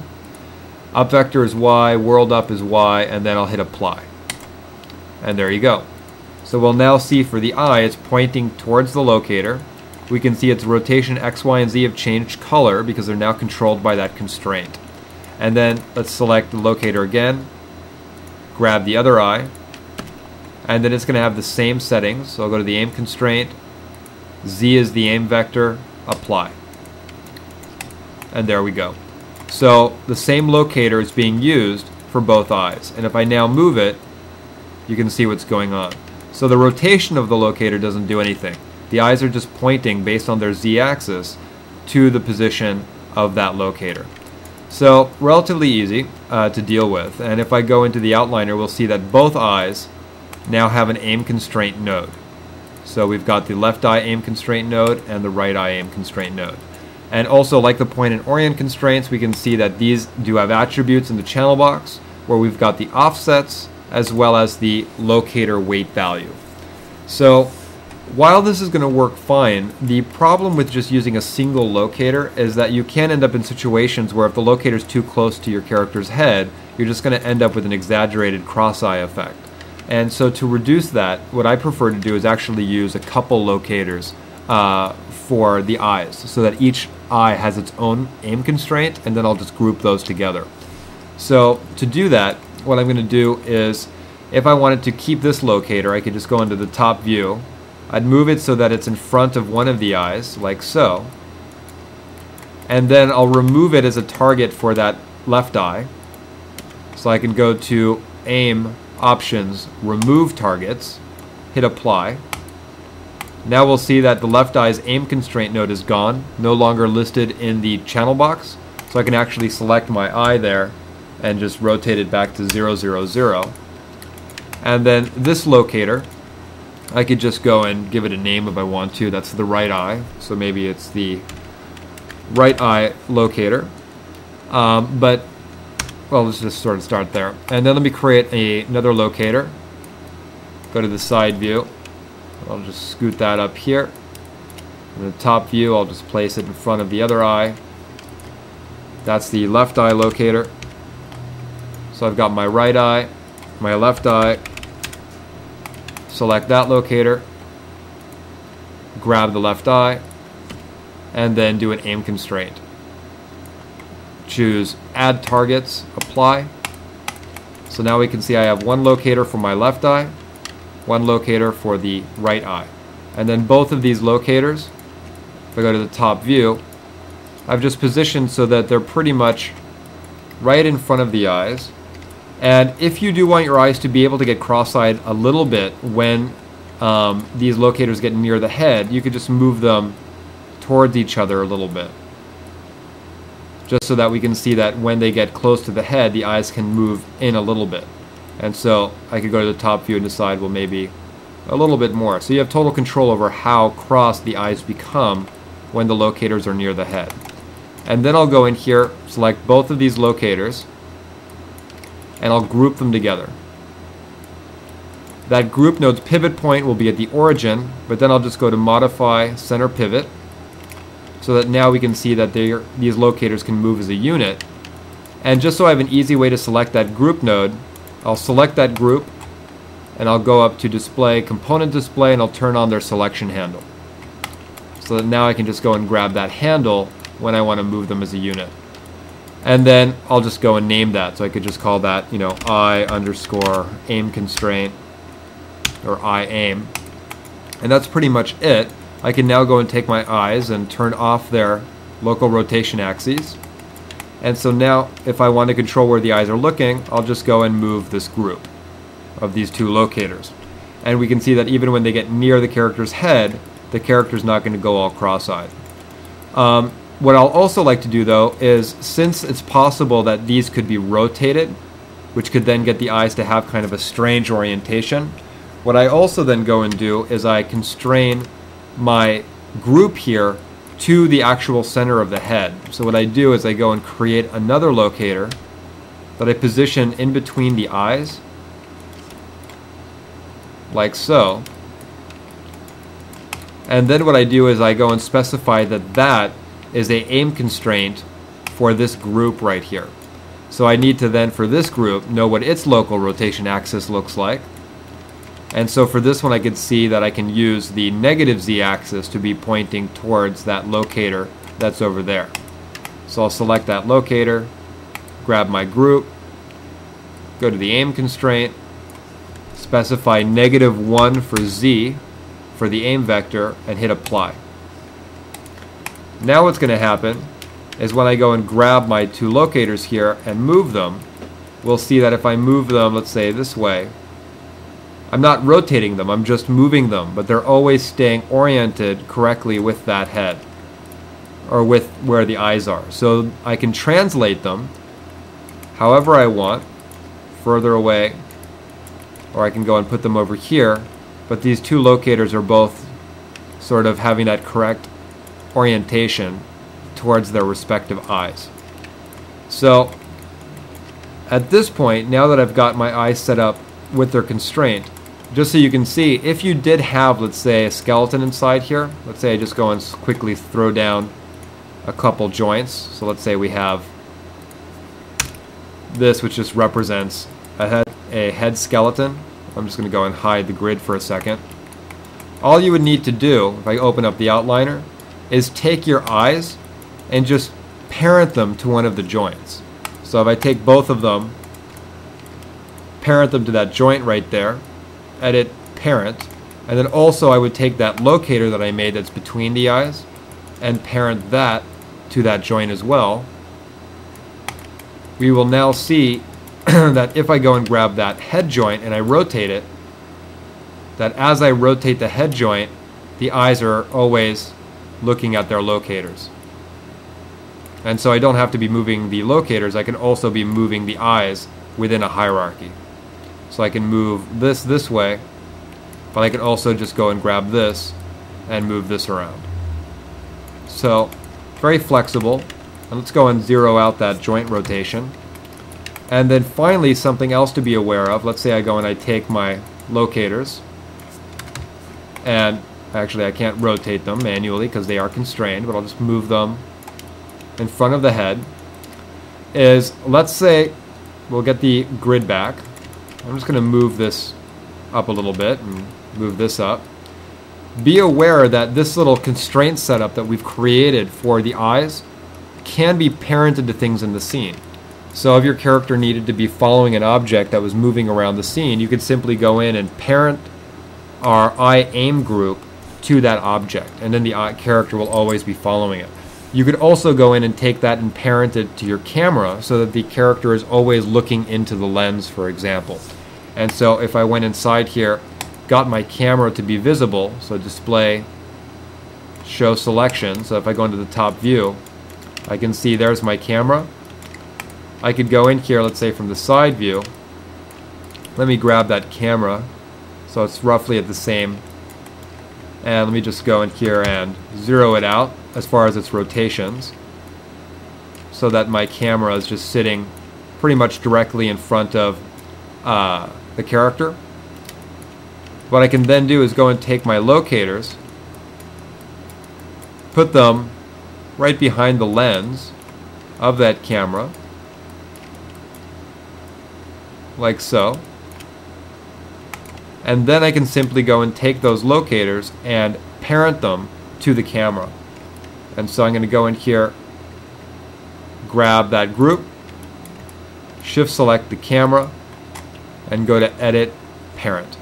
Up vector is y, world up is y, and then I'll hit apply. And there you go. So we'll now see for the eye, it's pointing towards the locator. We can see its rotation x, y, and z have changed color because they're now controlled by that constraint. And then let's select the locator again, grab the other eye, and then it's going to have the same settings. So I'll go to the aim constraint, z is the aim vector, apply. And there we go. So the same locator is being used for both eyes. And if I now move it, you can see what's going on. So the rotation of the locator doesn't do anything. The eyes are just pointing based on their z-axis to the position of that locator. So relatively easy to deal with. And if I go into the outliner, we'll see that both eyes now have an aim constraint node. So we've got the left eye aim constraint node and the right eye aim constraint node. And also, like the point and orient constraints, we can see that these do have attributes in the channel box where we've got the offsets as well as the locator weight value. So while this is going to work fine, the problem with just using a single locator is that you can end up in situations where if the locator is too close to your character's head, you're just going to end up with an exaggerated cross-eye effect. And so to reduce that, what I prefer to do is actually use a couple locators for the eyes, so that each eye has its own aim constraint, and then I'll just group those together. So to do that, what I'm going to do is, if I wanted to keep this locator, I could just go into the top view. I'd move it so that it's in front of one of the eyes, like so. And then I'll remove it as a target for that left eye. So I can go to Aim, Options, Remove Targets, hit Apply. Now we'll see that the left eye's aim constraint node is gone, no longer listed in the channel box. So I can actually select my eye there and just rotate it back to 0, 0, 0. And then this locator, I could just go and give it a name if I want to. That's the right eye, so maybe it's the right eye locator. But, well, let's just sort of start there. And then let me create another locator. Go to the side view. I'll just scoot that up here. In the top view, I'll just place it in front of the other eye. That's the left eye locator. So I've got my right eye, my left eye. Select that locator, grab the left eye, and then do an aim constraint. Choose Add Targets, Apply. So now we can see I have one locator for my left eye, one locator for the right eye. And then both of these locators, if I go to the top view, I've just positioned so that they're pretty much right in front of the eyes. And if you do want your eyes to be able to get cross-eyed a little bit when these locators get near the head, you could just move them towards each other a little bit. Just so that we can see that when they get close to the head, the eyes can move in a little bit. And so I could go to the top view and decide, well, maybe a little bit more. So you have total control over how cross the eyes become when the locators are near the head. And then I'll go in here, select both of these locators, and I'll group them together. That group node's pivot point will be at the origin, but then I'll just go to Modify Center Pivot, so that now we can see that these locators can move as a unit. And just so I have an easy way to select that group node, I'll select that group, and I'll go up to Display, Component Display, and I'll turn on their selection handle. So that now I can just go and grab that handle when I want to move them as a unit. And then I'll just go and name that. So I could just call that, you know, I_aim constraint, or I_aim. And that's pretty much it. I can now go and take my eyes and turn off their local rotation axes. And so now, if I want to control where the eyes are looking, I'll just go and move this group of these two locators. And we can see that even when they get near the character's head, the character's not going to go all cross-eyed. What I'll also like to do, though, is since it's possible that these could be rotated, which could then get the eyes to have kind of a strange orientation, what I also then go and do is I constrain my group here to the actual center of the head. So what I do is I go and create another locator that I position in between the eyes, like so. And then what I do is I go and specify that that is a aim constraint for this group right here. So I need to then, for this group, know what its local rotation axis looks like. And so for this one, I can see that I can use the negative z-axis to be pointing towards that locator that's over there. So I'll select that locator, grab my group, go to the aim constraint, specify -1 for z for the aim vector, and hit apply. Now what's going to happen is when I go and grab my two locators here and move them, we'll see that if I move them, let's say this way, I'm not rotating them, I'm just moving them, but they're always staying oriented correctly with that head, or with where the eyes are. So I can translate them however I want, further away, or I can go and put them over here, but these two locators are both sort of having that correct orientation towards their respective eyes. So at this point, now that I've got my eyes set up with their constraint, just so you can see, if you did have, let's say, a skeleton inside here, let's say I just go and quickly throw down a couple joints. So let's say we have this, which just represents a head skeleton. I'm just going to go and hide the grid for a second. All you would need to do, if I open up the outliner, is take your eyes and just parent them to one of the joints. So if I take both of them, parent them to that joint right there, edit parent, and then also I would take that locator that I made that's between the eyes and parent that to that joint as well. We will now see that if I go and grab that head joint and I rotate it, that as I rotate the head joint, the eyes are always looking at their locators. And so I don't have to be moving the locators, I can also be moving the eyes within a hierarchy. So I can move this way, but I can also just go and grab this and move this around. So, very flexible. And let's go and zero out that joint rotation. And then finally, something else to be aware of. Let's say I go and I take my locators, and actually I can't rotate them manually because they are constrained, but I'll just move them in front of the head. Let's say we'll get the grid back. I'm just going to move this up a little bit and move this up. Be aware that this little constraint setup that we've created for the eyes can be parented to things in the scene. So if your character needed to be following an object that was moving around the scene, you could simply go in and parent our I_aim group to that object, and then the character will always be following it. You could also go in and take that and parent it to your camera so that the character is always looking into the lens, for example. And so if I went inside here, got my camera to be visible, so display, show selection, so if I go into the top view, I can see there's my camera. I could go in here, let's say from the side view. Let me grab that camera so it's roughly at the same. And let me just go in here and zero it out as far as its rotations, so that my camera is just sitting pretty much directly in front of the character. What I can then do is go and take my locators, put them right behind the lens of that camera, like so. And then I can simply go and take those locators and parent them to the camera. And so I'm going to go in here, grab that group, shift select the camera, and go to Edit, Parent.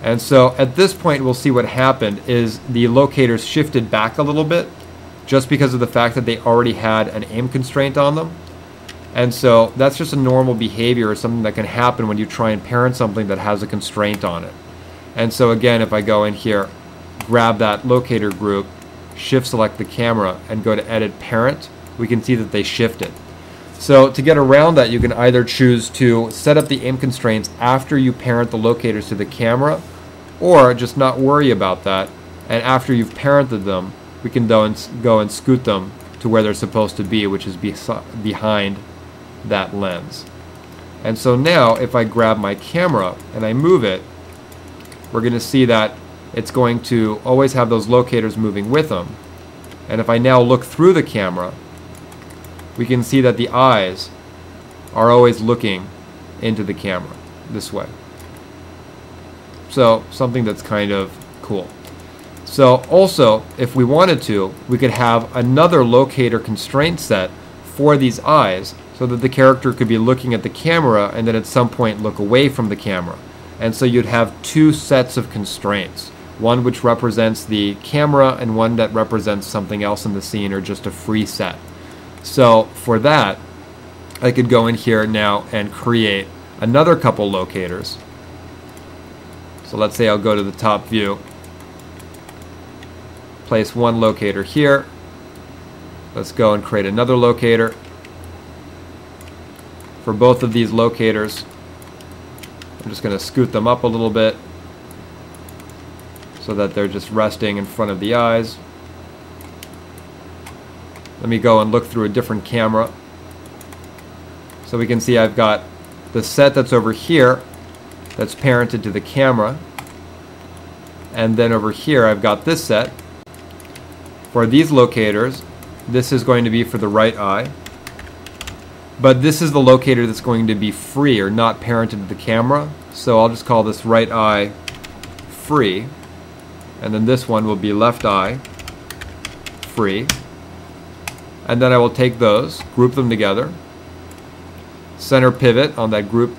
And so at this point we'll see what happened is the locators shifted back a little bit just because of the fact that they already had an aim constraint on them. And so that's just a normal behavior or something that can happen when you try and parent something that has a constraint on it. And so again, if I go in here, grab that locator group, shift select the camera, and go to Edit, Parent, we can see that they shifted. So to get around that, you can either choose to set up the aim constraints after you parent the locators to the camera, or just not worry about that, and after you've parented them, we can go and scoot them to where they're supposed to be, which is behind that lens. And so now if I grab my camera and I move it, we're going to see that it's going to always have those locators moving with them. And if I now look through the camera, we can see that the eyes are always looking into the camera this way. So something that's kind of cool. So also, if we wanted to, we could have another locator constraint set for these eyes so that the character could be looking at the camera and then at some point look away from the camera. And so you'd have two sets of constraints. One which represents the camera and one that represents something else in the scene, or just a free set. So for that, I could go in here now and create another couple locators. So let's say I'll go to the top view, place one locator here. Let's go and create another locator. For both of these locators, I'm just going to scoot them up a little bit so that they're just resting in front of the eyes. Let me go and look through a different camera. So we can see I've got the set that's over here that's parented to the camera. And then over here I've got this set. For these locators, this is going to be for the right eye. But this is the locator that's going to be free or not parented to the camera. So I'll just call this right eye free. And then this one will be left eye free. And then I will take those, group them together, center pivot on that group,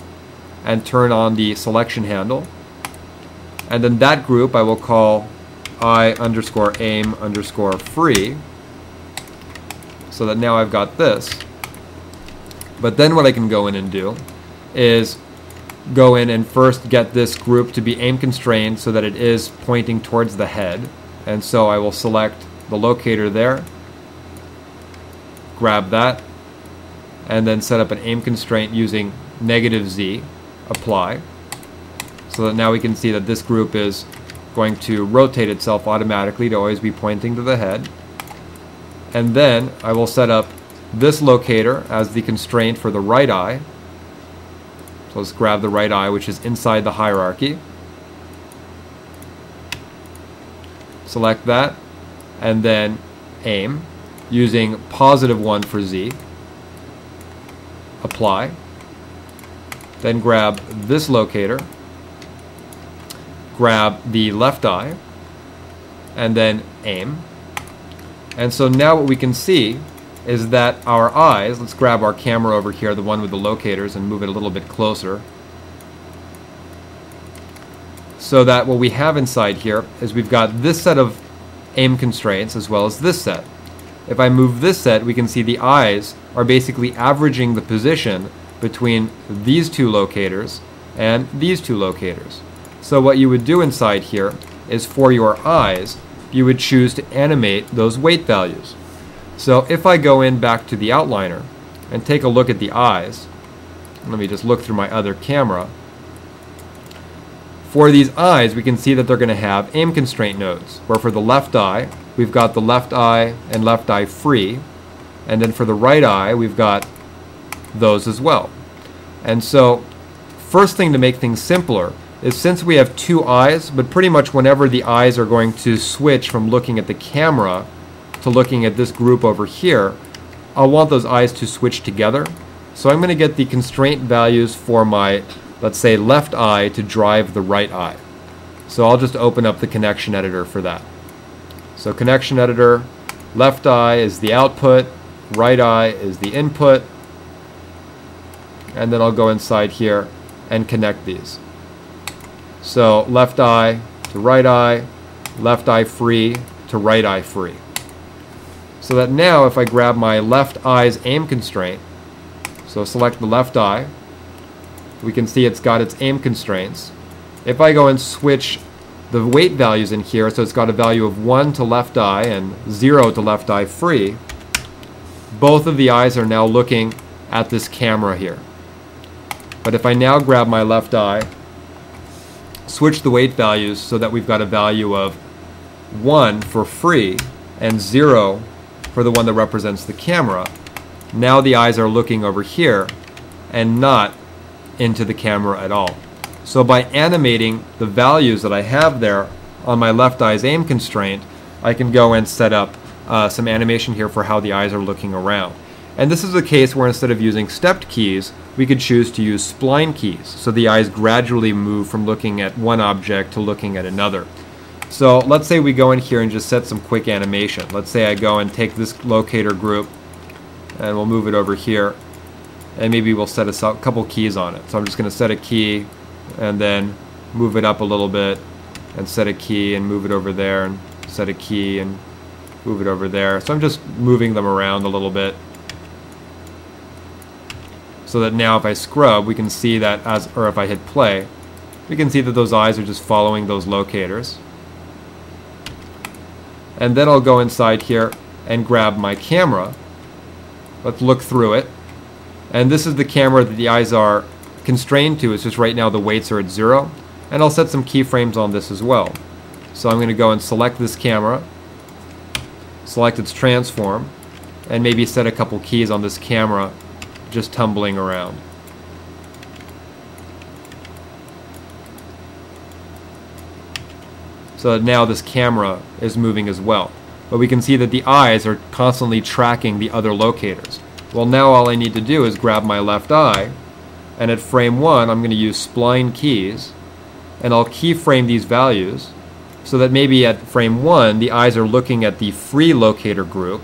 and turn on the selection handle. And then that group I will call eye underscore aim underscore free, so that now I've got this. But then what I can go in and do is go in and first get this group to be aim constrained so that it is pointing towards the head. And so I will select the locator there, grab that, and then set up an aim constraint using -Z, apply, so that now we can see that this group is going to rotate itself automatically to always be pointing to the head. And then I will set up this locator as the constraint for the right eye. So let's grab the right eye, which is inside the hierarchy. Select that, and then aim, using +1 for Z. Apply. Then grab this locator, grab the left eye, and then aim. And so now what we can see is that our eyes, let's grab our camera over here, the one with the locators, and move it a little bit closer. So that what we have inside here is we've got this set of aim constraints as well as this set. If I move this set, we can see the eyes are basically averaging the position between these two locators and these two locators. So what you would do inside here is for your eyes, you would choose to animate those weight values. So if I go in back to the outliner and take a look at the eyes, let me just look through my other camera. For these eyes, we can see that they're going to have aim constraint nodes, where for the left eye, we've got the left eye and left eye free, and then for the right eye, we've got those as well. And so, first thing to make things simpler is, since we have two eyes, but pretty much whenever the eyes are going to switch from looking at the camera to looking at this group over here, I'll want those eyes to switch together. So I'm going to get the constraint values for my, let's say, left eye to drive the right eye. So I'll just open up the connection editor for that. So connection editor, left eye is the output, right eye is the input, and then I'll go inside here and connect these. So left eye to right eye free to right eye free. So that now if I grab my left eye's aim constraint, so select the left eye, we can see it's got its aim constraints. If I go and switch the weight values in here, so it's got a value of 1 to left eye and 0 to left eye free, both of the eyes are now looking at this camera here. But if I now grab my left eye, switch the weight values so that we've got a value of 1 for free and 0 for the one that represents the camera, now the eyes are looking over here and not into the camera at all. So by animating the values that I have there on my left eye's aim constraint, I can go and set up some animation here for how the eyes are looking around. And this is a case where instead of using stepped keys, we could choose to use spline keys, so the eyes gradually move from looking at one object to looking at another. So let's say we go in here and just set some quick animation. Let's say I go and take this locator group and we'll move it over here, and maybe we'll set a couple keys on it. So I'm just going to set a key and then move it up a little bit and set a key and move it over there and set a key and move it over there. So I'm just moving them around a little bit so that now if I scrub, we can see that or if I hit play, we can see that those eyes are just following those locators. And then I'll go inside here and grab my camera. Let's look through it. And this is the camera that the eyes are constrained to. It's just right now the weights are at 0. And I'll set some keyframes on this as well. So I'm going to go and select this camera, select its transform, and maybe set a couple keys on this camera just tumbling around. So now this camera is moving as well. But we can see that the eyes are constantly tracking the other locators. Well, now all I need to do is grab my left eye, and at frame 1 I'm going to use spline keys, and I'll keyframe these values so that maybe at frame 1 the eyes are looking at the free locator group,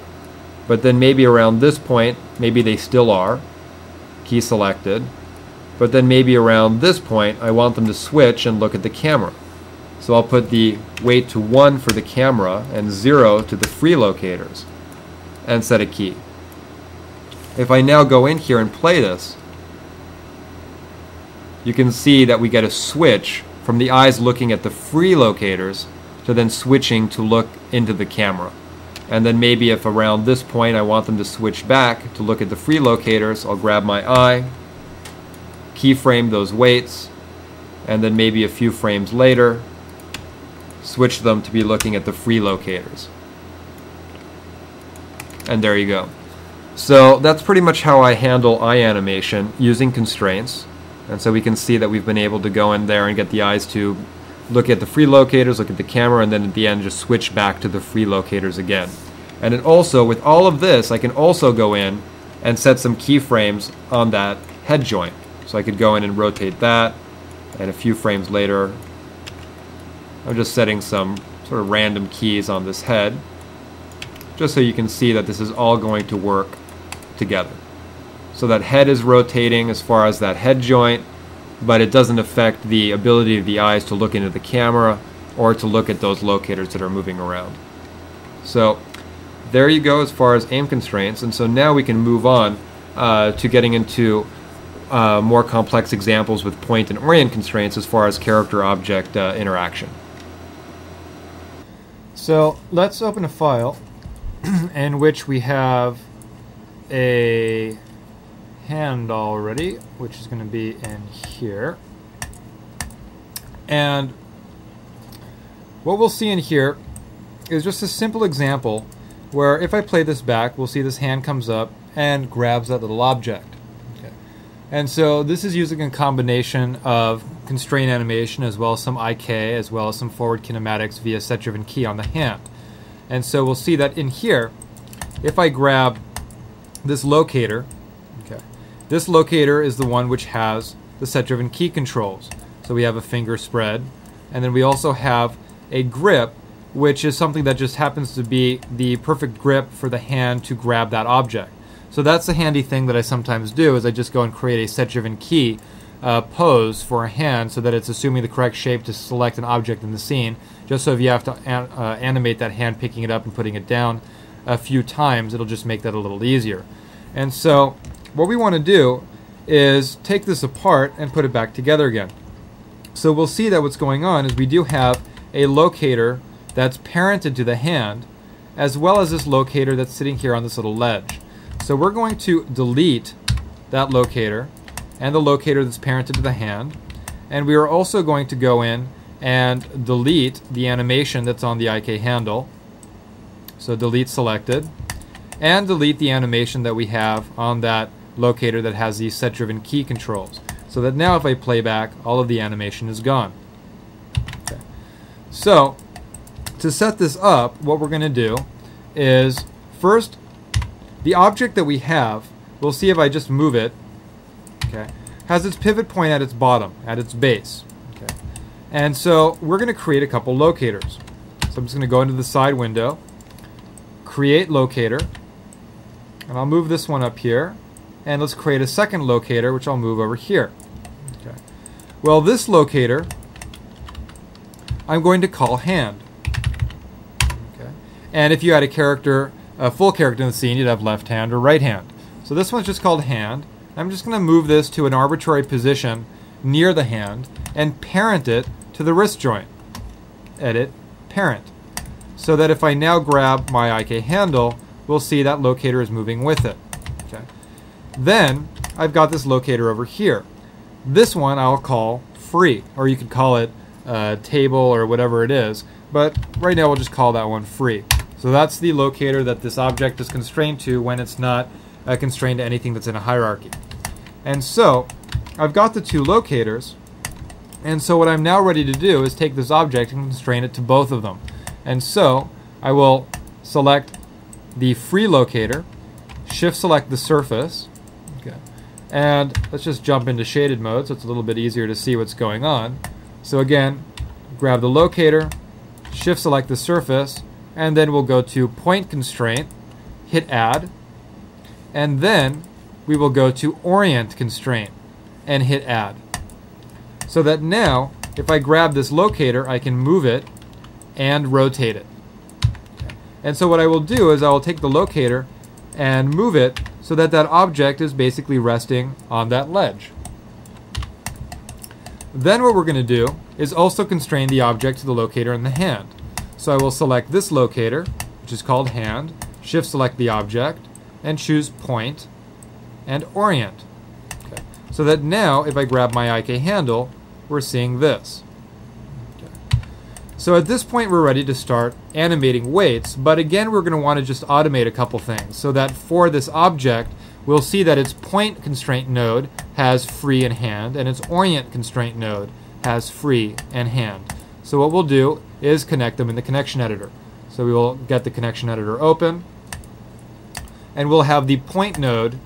but then maybe around this point, maybe they still are, key selected, but then maybe around this point I want them to switch and look at the camera. So I'll put the weight to 1 for the camera and 0 to the free locators and set a key. If I now go in here and play this, you can see that we get a switch from the eyes looking at the free locators to then switching to look into the camera. And then maybe if around this point I want them to switch back to look at the free locators, I'll grab my eye, keyframe those weights, and then maybe a few frames later, switch them to be looking at the free locators. And there you go. So that's pretty much how I handle eye animation using constraints. And so we can see that we've been able to go in there and get the eyes to look at the free locators, look at the camera, and then at the end just switch back to the free locators again. And then also, with all of this, I can also go in and set some keyframes on that head joint. So I could go in and rotate that, and a few frames later, I'm just setting some sort of random keys on this head, just so you can see that this is all going to work together. So that head is rotating as far as that head joint, but it doesn't affect the ability of the eyes to look into the camera or to look at those locators that are moving around. So there you go as far as aim constraints. And so now we can move on to getting into more complex examples with point and orient constraints as far as character-object interaction. So let's open a file in which we have a hand already, which is going to be in here. And what we'll see in here is just a simple example where if I play this back, we'll see this hand comes up and grabs that little object. And so this is using a combination of constraint animation as well as some IK as well as some forward kinematics via set-driven key on the hand. And so we'll see that in here, if I grab this locator, okay, this locator is the one which has the set-driven key controls. So we have a finger spread, and then we also have a grip, which is something that just happens to be the perfect grip for the hand to grab that object. So that's a handy thing that I sometimes do, is I just go and create a set-driven key pose for a hand so that it's assuming the correct shape to select an object in the scene, just so if you have to animate that hand picking it up and putting it down a few times, it'll just make that a little easier. And so what we want to do is take this apart and put it back together again. So we'll see that what's going on is we do have a locator that's parented to the hand, as well as this locator that's sitting here on this little ledge. So we're going to delete that locator and the locator that's parented to the hand, and we are also going to go in and delete the animation that's on the IK handle. So delete selected, and delete the animation that we have on that locator that has these set-driven key controls, so that now if I play back, all of the animation is gone. Okay. So to set this up, what we're going to do is first, the object that we have, we'll see if I just move it, okay, has its pivot point at its bottom, at its base. Okay. And so we're going to create a couple locators. So I'm just going to go into the side window, create locator, and I'll move this one up here, and let's create a second locator, which I'll move over here. Okay. Well, this locator I'm going to call hand. Okay. And if you had a character, a full character in the scene, you'd have left hand or right hand. So this one's just called hand. I'm just going to move this to an arbitrary position near the hand and parent it to the wrist joint. Edit, parent. So that if I now grab my IK handle, we'll see that locator is moving with it. Okay. Then I've got this locator over here. This one I'll call free, or you could call it table or whatever it is, but right now we'll just call that one free. So that's the locator that this object is constrained to when it's not constrained to anything that's in a hierarchy. And so I've got the two locators, and so what I'm now ready to do is take this object and constrain it to both of them. And so I will select the free locator, shift select the surface, okay, and let's just jump into shaded mode so it's a little bit easier to see what's going on. So again, grab the locator, shift select the surface, and then we'll go to point constraint, hit add, and then we will go to orient constraint and hit add. So that now, if I grab this locator, I can move it and rotate it. Okay. And so what I will do is I will take the locator and move it so that that object is basically resting on that ledge. Then what we're going to do is also constrain the object to the locator in the hand. So I will select this locator, which is called hand, shift select the object, and choose point and orient. Okay. So that now, if I grab my IK handle, we're seeing this. Okay. So at this point, we're ready to start animating weights, but again, we're going to want to just automate a couple things so that for this object, we'll see that its point constraint node has free and hand, and its orient constraint node has free and hand. So what we'll do is connect them in the connection editor. So we will get the connection editor open, and we'll have the point node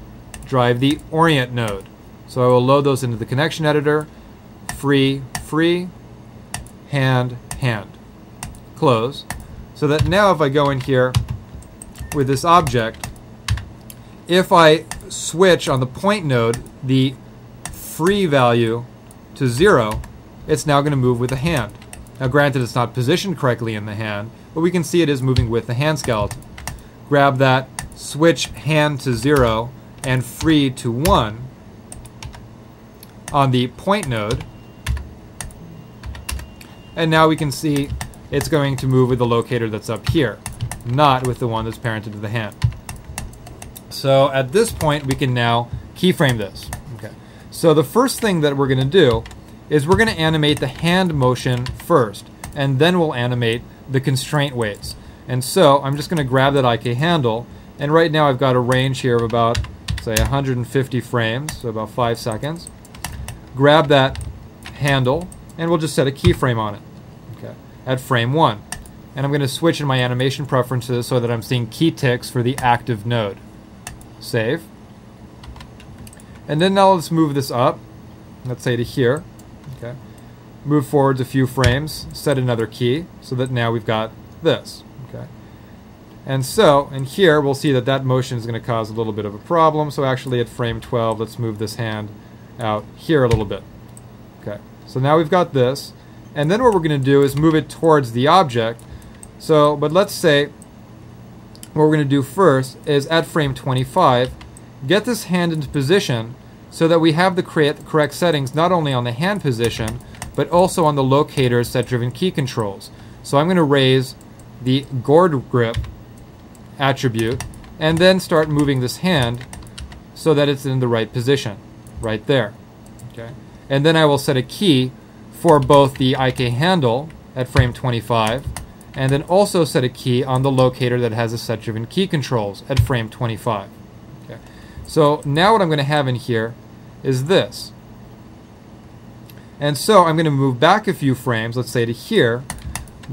drive the orient node. So I will load those into the connection editor, free, free, hand, hand. Close. So that now if I go in here with this object, if I switch on the point node the free value to 0, it's now going to move with the hand. Now granted, it's not positioned correctly in the hand, but we can see it is moving with the hand skeleton. Grab that, switch hand to 0 and free to 1 on the point node, and now we can see it's going to move with the locator that's up here, not with the one that's parented to the hand. So at this point we can now keyframe this. Okay. So the first thing that we're going to do is we're going to animate the hand motion first, and then we'll animate the constraint weights. And so I'm just going to grab that IK handle, and right now I've got a range here of about say 150 frames, so about 5 seconds. Grab that handle, and we'll just set a keyframe on it, okay, at frame 1. And I'm going to switch in my animation preferences so that I'm seeing key ticks for the active node. Save. And then now let's move this up, let's say to here, okay. Move forwards a few frames, set another key, so that now we've got this, okay. And so, in here, we'll see that that motion is going to cause a little bit of a problem. So actually at frame 12, let's move this hand out here a little bit. Okay, so now we've got this. And then what we're going to do is move it towards the object. So, but let's say what we're going to do first is at frame 25, get this hand into position so that we have the correct settings not only on the hand position, but also on the locator's set-driven key controls. So I'm going to raise the gourd grip attribute and then start moving this hand so that it's in the right position, right there. Okay, and then I will set a key for both the IK handle at frame 25 and then also set a key on the locator that has a set-driven key controls at frame 25. Okay, so now what I'm going to have in here is this. And so I'm going to move back a few frames, let's say to here,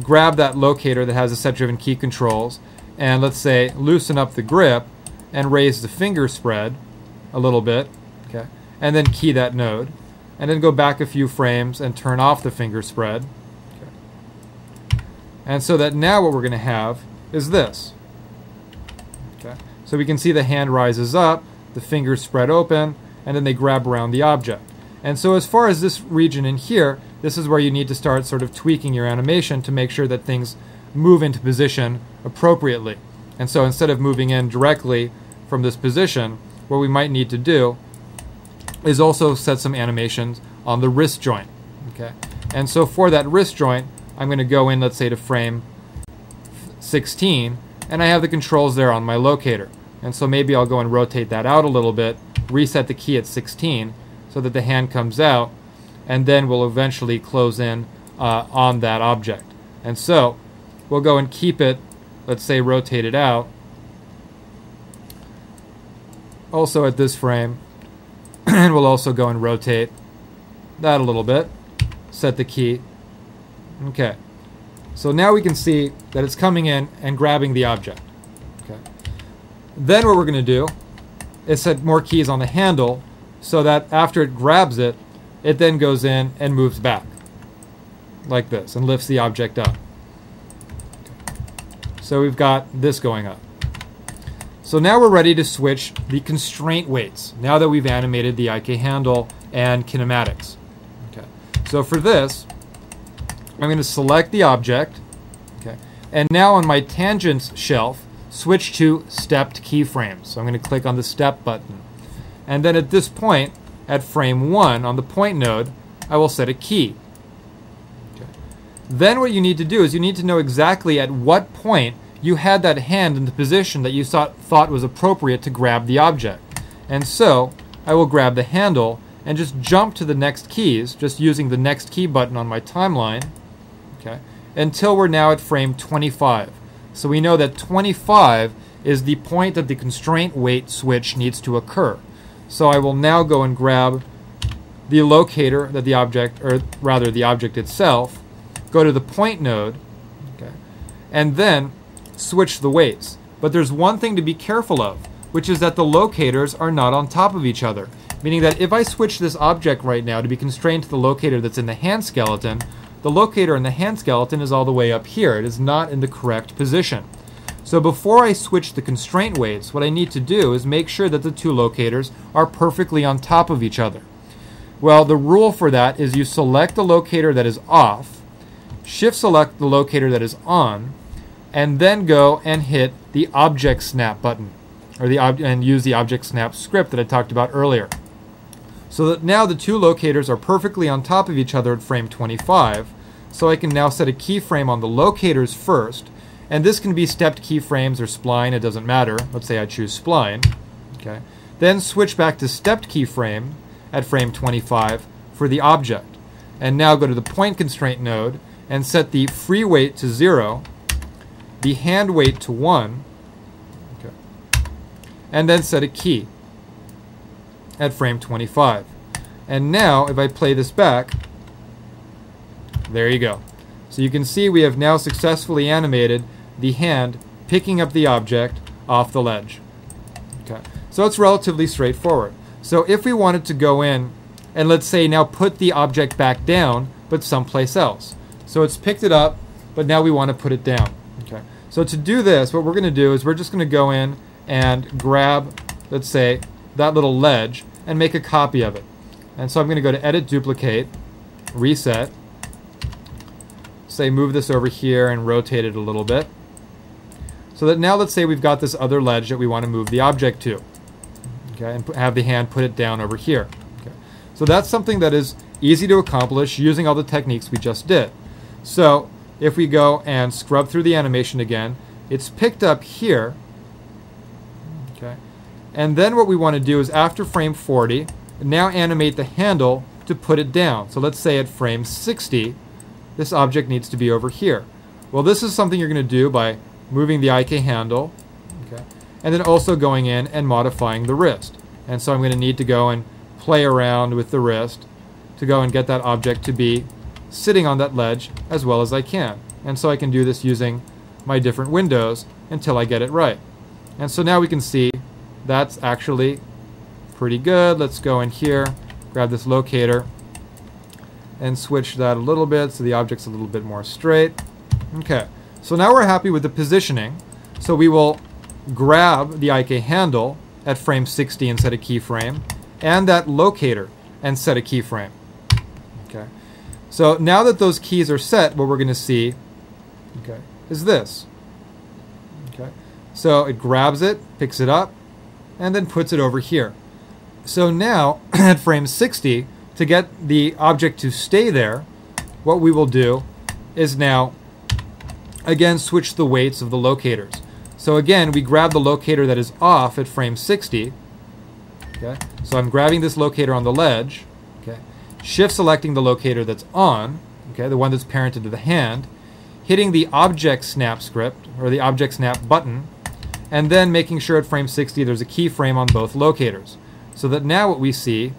grab that locator that has a set-driven key controls, and let's say loosen up the grip and raise the finger spread a little bit, okay, and then key that node, and then go back a few frames and turn off the finger spread. Okay. And so that now what we're going to have is this. Okay. So we can see the hand rises up, the fingers spread open, and then they grab around the object. And so as far as this region in here, this is where you need to start sort of tweaking your animation to make sure that things move into position appropriately. And so instead of moving in directly from this position, what we might need to do is also set some animations on the wrist joint. Okay. And so for that wrist joint, I'm going to go in, let's say, to frame 16, and I have the controls there on my locator. And so maybe I'll go and rotate that out a little bit, reset the key at 16 so that the hand comes out, and then we'll eventually close in on that object. And so we'll go and keep it, let's say, rotated out also at this frame, and we'll also go and rotate that a little bit, set the key. Okay, so now we can see that it's coming in and grabbing the object. Okay. Then what we're going to do is set more keys on the handle so that after it grabs it, it then goes in and moves back like this and lifts the object up. So we've got this going up. So now we're ready to switch the constraint weights now that we've animated the IK handle and kinematics. Okay. So for this, I'm going to select the object, okay, and now on my tangents shelf, switch to stepped keyframes. So I'm going to click on the step button. And then at this point, at frame 1 on the point node, I will set a key. Okay. Then what you need to do is you need to know exactly at what point you had that hand in the position that you thought was appropriate to grab the object. And so I will grab the handle and just jump to the next keys, just using the next key button on my timeline, okay, until we're now at frame 25. So we know that 25 is the point that the constraint weight switch needs to occur. So I will now go and grab the locator that the object, or rather the object itself, go to the point node, okay, and then switch the weights. But there's one thing to be careful of, which is that the locators are not on top of each other. Meaning that if I switch this object right now to be constrained to the locator that's in the hand skeleton, the locator in the hand skeleton is all the way up here. It is not in the correct position. So before I switch the constraint weights, what I need to do is make sure that the two locators are perfectly on top of each other. Well, the rule for that is you select the locator that is off, shift select the locator that is on, and then go and hit the object snap button, or and use the object snap script that I talked about earlier. So that now the two locators are perfectly on top of each other at frame 25, so I can now set a keyframe on the locators first, and this can be stepped keyframes or spline, it doesn't matter. Let's say I choose spline. Okay. Then switch back to stepped keyframe at frame 25 for the object. And now go to the point constraint node and set the free weight to 0, the hand weight to 1, okay, and then set a key. at frame 25. And now, if I play this back, there you go. So you can see we have now successfully animated the hand picking up the object off the ledge. Okay, so it's relatively straightforward. So if we wanted to go in and let's say now put the object back down, but someplace else. So it's picked it up, but now we want to put it down. Okay, so to do this, what we're going to do is we're just going to go in and grab, let's say, that little ledge and make a copy of it. And so I'm going to go to Edit, Duplicate, Reset, say move this over here and rotate it a little bit. So that now let's say we've got this other ledge that we want to move the object to. Okay, and have the hand put it down over here. Okay. So that's something that is easy to accomplish using all the techniques we just did. So if we go and scrub through the animation again, it's picked up here. Okay. And then what we want to do is after frame 40, now animate the handle to put it down. So let's say at frame 60, this object needs to be over here. Well, this is something you're going to do by moving the IK handle, okay, and then also going in and modifying the wrist. And so I'm going to need to go and play around with the wrist to go and get that object to be sitting on that ledge as well as I can. And so I can do this using my different windows until I get it right. And so now we can see that's actually pretty good. Let's go in here, grab this locator, and switch that a little bit so the object's a little bit more straight. Okay, so now we're happy with the positioning. So we will grab the IK handle at frame 60 and set a keyframe, and that locator and set a keyframe. Okay, so now that those keys are set, what we're going to see, okay, is this. Okay, so it grabs it, picks it up, and then puts it over here. So now at frame 60, to get the object to stay there, what we will do is now again switch the weights of the locators. So again, we grab the locator that is off at frame 60. Okay, so I'm grabbing this locator on the ledge. Okay, shift selecting the locator that's on. Okay, the one that's parented to the hand, hitting the object snap script or the object snap button, and then making sure at frame 60 there's a keyframe on both locators. So that now what we see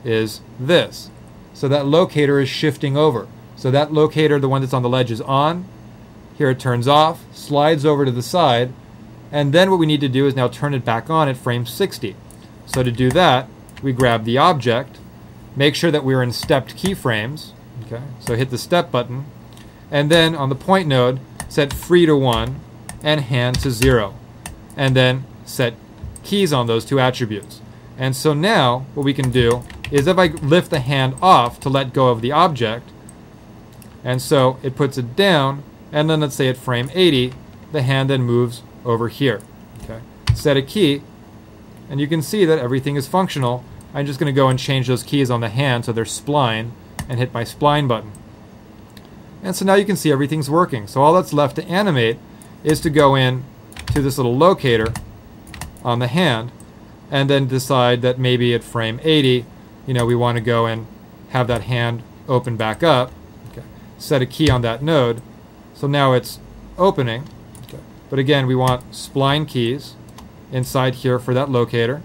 is this. So that locator is shifting over. So that locator, the one that's on the ledge, is on. Here it turns off, slides over to the side, and then what we need to do is now turn it back on at frame 60. So to do that, we grab the object, make sure that we're in stepped keyframes. Okay, so hit the step button, and then on the point node, set free to 1 and hand to 0. And then set keys on those two attributes. And so now what we can do is if I lift the hand off to let go of the object, and so it puts it down, and then let's say at frame 80, the hand then moves over here. Okay, set a key, and you can see that everything is functional. I'm just going to go and change those keys on the hand so they're spline, and hit my spline button. And so now you can see everything's working. So all that's left to animate is to go in to this little locator on the hand, and then decide that maybe at frame 80, we want to go and have that hand open back up. Okay. Set a key on that node. So now it's opening. Okay. But again, we want spline keys inside here for that locator.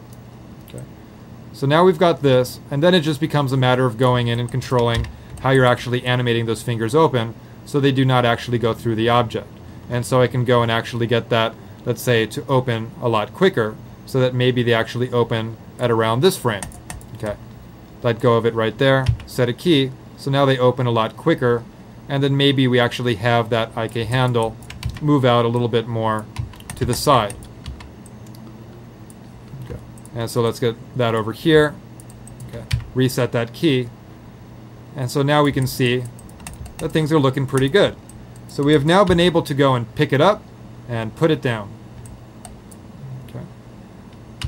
Okay. So now we've got this, and then it just becomes a matter of going in and controlling how you're actually animating those fingers open so they do not actually go through the object. And so I can go and actually get that, let's say, to open a lot quicker, so that maybe they actually open at around this frame. Okay, let go of it right there, set a key, so now they open a lot quicker, and then maybe we actually have that IK handle move out a little bit more to the side. Okay, and so let's get that over here. Okay, reset that key, and so now we can see that things are looking pretty good. So we have now been able to go and pick it up and put it down.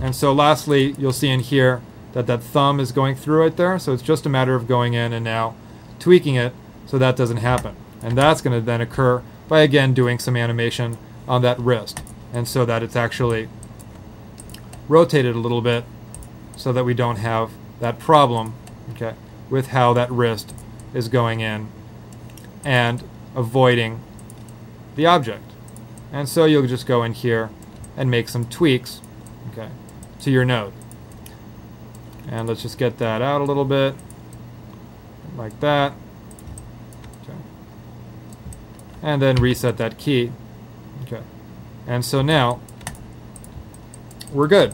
And so lastly, you'll see in here that that thumb is going through right there. So it's just a matter of going in and now tweaking it so that doesn't happen. And that's going to then occur by, again, doing some animation on that wrist. And so that it's actually rotated a little bit so that we don't have that problem, okay, with how that wrist is going in and avoiding the object. And so you'll just go in here and make some tweaks, okay, to your node. And let's just get that out a little bit, like that. Okay. And then reset that key. Okay. And so now we're good.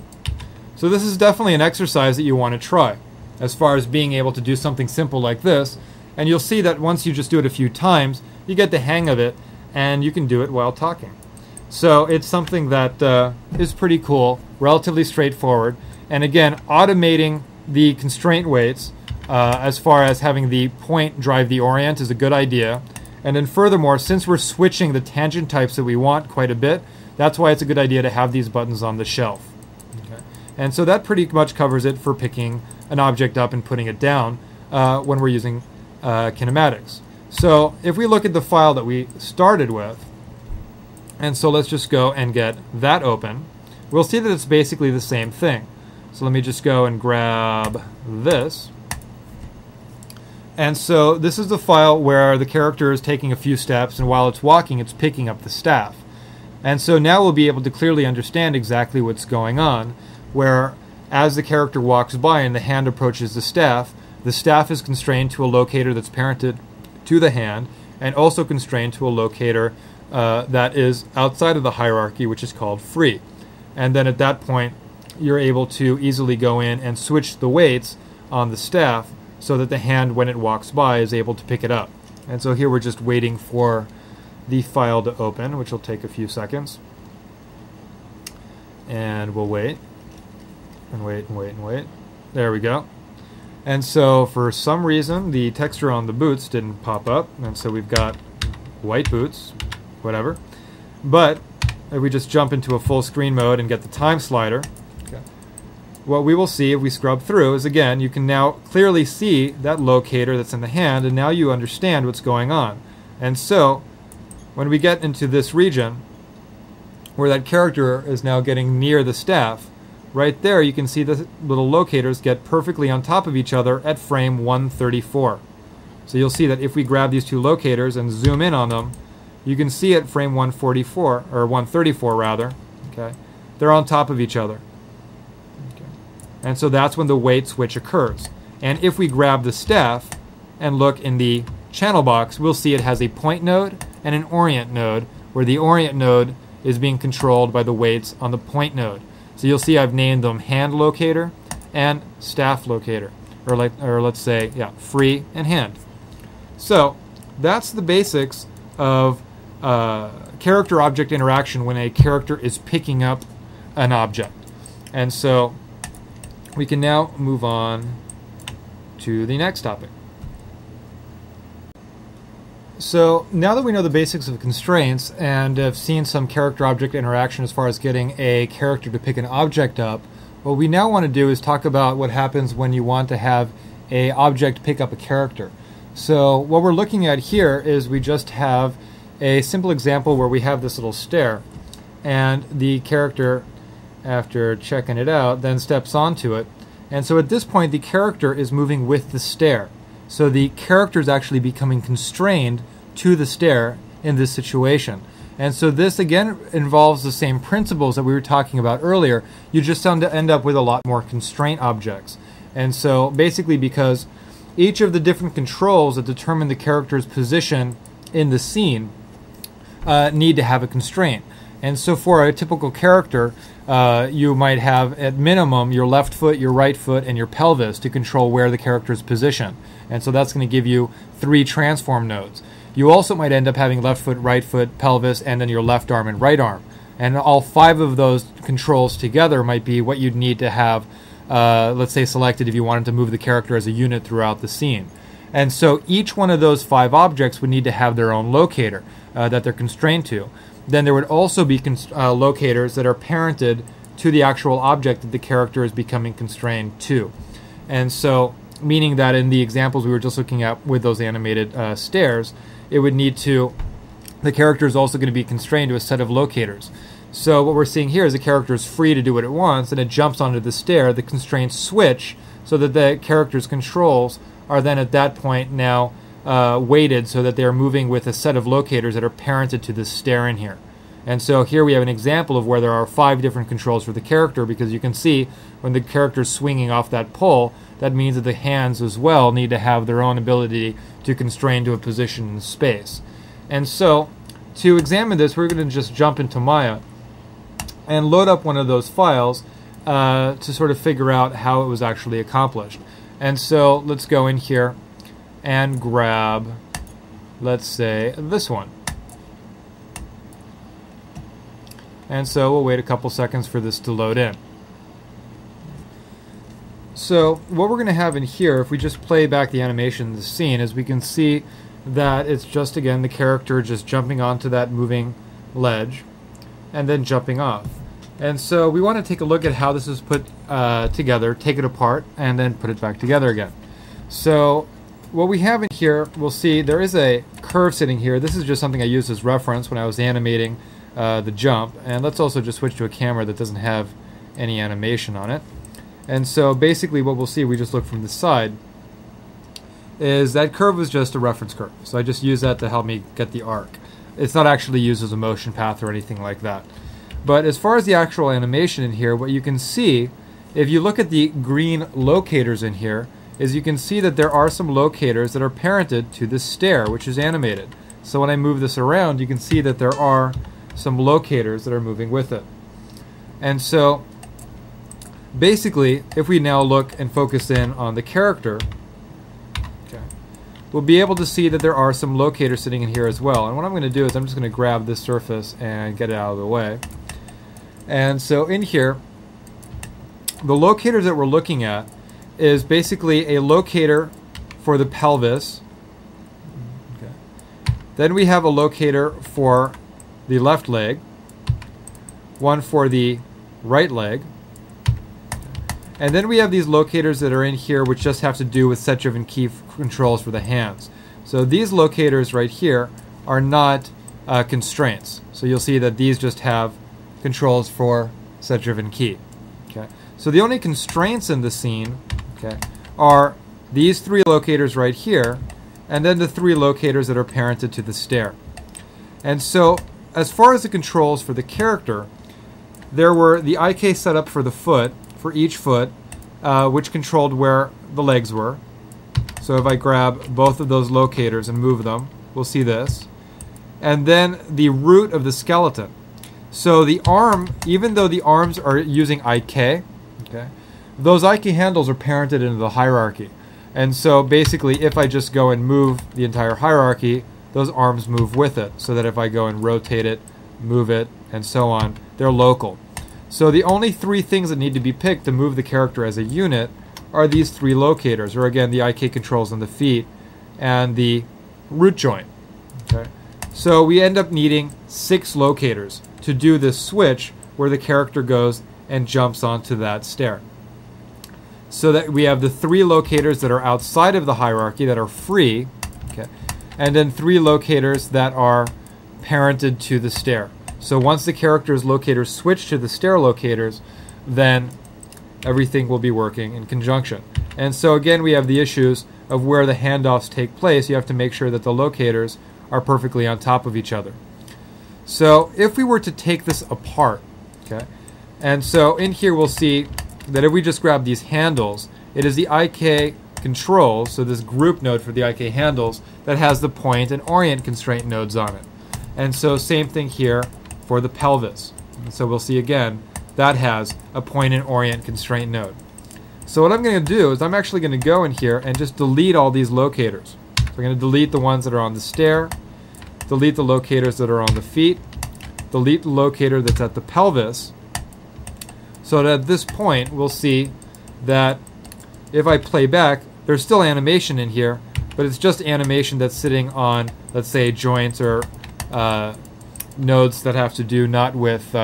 So this is definitely an exercise that you want to try as far as being able to do something simple like this. And you'll see that once you just do it a few times, you get the hang of it, and you can do it while talking. So it's something that is pretty cool, relatively straightforward. And again, automating the constraint weights as far as having the point drive the orient is a good idea. And then furthermore, since we're switching the tangent types that we want quite a bit, that's why it's a good idea to have these buttons on the shelf. Okay. And so that pretty much covers it for picking an object up and putting it down when we're using kinematics. So if we look at the file that we started with, and so let's just go and get that open, we'll see that it's basically the same thing. So let me just go and grab this. And so this is the file where the character is taking a few steps, and while it's walking, it's picking up the staff. And so now we'll be able to clearly understand exactly what's going on, where as the character walks by and the hand approaches the staff is constrained to a locator that's parented to the hand, and also constrained to a locator that is outside of the hierarchy, which is called free. And then at that point, you're able to easily go in and switch the weights on the staff so that the hand, when it walks by, is able to pick it up. And so here we're just waiting for the file to open, which will take a few seconds. And we'll wait, and wait, and wait, and wait. There we go. And so for some reason, the texture on the boots didn't pop up, and so we've got white boots, whatever. But if we just jump into a full screen mode and get the time slider, okay, what we will see if we scrub through is, again, you can now clearly see that locator that's in the hand, and now you understand what's going on. And so when we get into this region where that character is now getting near the staff, right there you can see the little locators get perfectly on top of each other at frame 134. So you'll see that if we grab these two locators and zoom in on them, you can see at frame 144, or 134 rather, okay, they're on top of each other. Okay. And so that's when the weight switch occurs. And if we grab the staff and look in the channel box, we'll see it has a point node and an orient node, where the orient node is being controlled by the weights on the point node. So you'll see I've named them hand locator and staff locator, or let's say, yeah, free and hand. So that's the basics of character-object interaction when a character is picking up an object. And so we can now move on to the next topic. So now that we know the basics of constraints and have seen some character-object interaction as far as getting a character to pick an object up, what we now want to do is talk about what happens when you want to have an object pick up a character. So what we're looking at here is we just have a simple example where we have this little stair, and the character, after checking it out, then steps onto it. And so at this point, the character is moving with the stair. So the character is actually becoming constrained to the stair in this situation. And so this, again, involves the same principles that we were talking about earlier. You just end up with a lot more constraint objects. And so basically, because each of the different controls that determine the character's position in the scene need to have a constraint. And so for a typical character, you might have, at minimum, your left foot, your right foot, and your pelvis to control where the character is positioned. And so that's going to give you 3 transform nodes. You also might end up having left foot, right foot, pelvis, and then your left arm and right arm. And all 5 of those controls together might be what you'd need to have, let's say, selected if you wanted to move the character as a unit throughout the scene. And so each one of those 5 objects would need to have their own locator that they're constrained to. Then there would also be locators that are parented to the actual object that the character is becoming constrained to. And so, meaning that in the examples we were just looking at with those animated stairs, it would need to, the character is also going to be constrained to a set of locators. So what we're seeing here is the character is free to do what it wants, and it jumps onto the stair. The constraints switch so that the character's controls are then at that point now weighted so that they're moving with a set of locators that are parented to this stair in here. And so here we have an example of where there are 5 different controls for the character, because you can see when the character's swinging off that pole, that means that the hands as well need to have their own ability to constrain to a position in space. And so to examine this, we're going to just jump into Maya and load up one of those files to sort of figure out how it was actually accomplished. And so let's go in here and grab, let's say, this one. And so we'll wait a couple seconds for this to load in. So what we're going to have in here, if we just play back the animation of the scene, is we can see that it's just, again, the character just jumping onto that moving ledge and then jumping off. And so we want to take a look at how this is put together, take it apart, and then put it back together again. So what we have in here, we'll see there is a curve sitting here. This is just something I used as reference when I was animating the jump. And let's also just switch to a camera that doesn't have any animation on it. And so basically what we'll see, we just look from the side, is that curve was just a reference curve. So I just use that to help me get the arc. It's not actually used as a motion path or anything like that. But as far as the actual animation in here, what you can see, if you look at the green locators in here, is you can see that there are some locators that are parented to this stair, which is animated. So when I move this around, you can see that there are some locators that are moving with it. And so basically, if we now look and focus in on the character, we'll be able to see that there are some locators sitting in here as well. And what I'm going to do is I'm just going to grab this surface and get it out of the way. And so in here, the locators that we're looking at is basically a locator for the pelvis. Okay. Then we have a locator for the left leg, one for the right leg, and then we have these locators that are in here which just have to do with set-driven key controls for the hands. So these locators right here are not constraints. So you'll see that these just have controls for set-driven key. Okay. So the only constraints in the scene, okay, are these 3 locators right here, and then the 3 locators that are parented to the stair. And so as far as the controls for the character, there were the IK setup for the foot, for each foot, which controlled where the legs were. So if I grab both of those locators and move them, we'll see this. And then the root of the skeleton. So the arm, even though the arms are using IK, okay, those IK handles are parented into the hierarchy. And so basically, if I just go and move the entire hierarchy, those arms move with it. So that if I go and rotate it, move it, and so on, they're local. So the only 3 things that need to be picked to move the character as a unit are these 3 locators, or again, the IK controls on the feet and the root joint. Okay? So we end up needing 6 locators to do this switch where the character goes and jumps onto that stair. So that we have the 3 locators that are outside of the hierarchy that are free, okay, and then 3 locators that are parented to the stair. So once the character's locators switch to the stair locators, then everything will be working in conjunction. And so again, we have the issues of where the handoffs take place. You have to make sure that the locators are perfectly on top of each other. So if we were to take this apart, okay, and so in here we'll see that if we just grab these handles, it is the IK controls, so this group node for the IK handles, that has the point and orient constraint nodes on it. And so same thing here for the pelvis. And so we'll see again, that has a point and orient constraint node. So what I'm going to do is I'm actually going to go in here and just delete all these locators. So I'm going to delete the ones that are on the stair, delete the locators that are on the feet, delete the locator that's at the pelvis, so that at this point we'll see that if I play back, there's still animation in here, but it's just animation that's sitting on, let's say, joints or nodes that have to do not with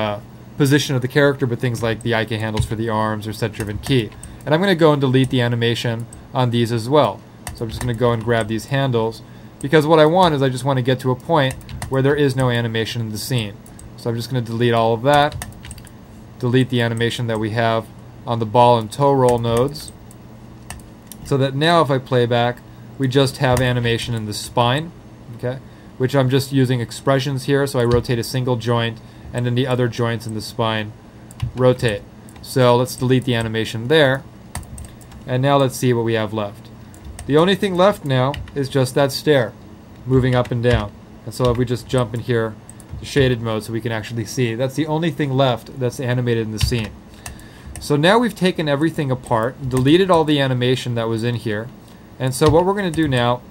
position of the character, but things like the IK handles for the arms or set-driven key. And I'm going to go and delete the animation on these as well. So I'm just going to go and grab these handles, because what I want is I just want to get to a point where there is no animation in the scene. So I'm just going to delete all of that, delete the animation that we have on the ball and toe roll nodes, so that now if I play back, we just have animation in the spine, okay, which I'm just using expressions here. So I rotate a single joint, and then the other joints in the spine rotate. So let's delete the animation there. And now let's see what we have left. The only thing left now is just that stair moving up and down. And so if we just jump in here to shaded mode so we can actually see, that's the only thing left that's animated in the scene. So now we've taken everything apart, deleted all the animation that was in here. And so what we're going to do now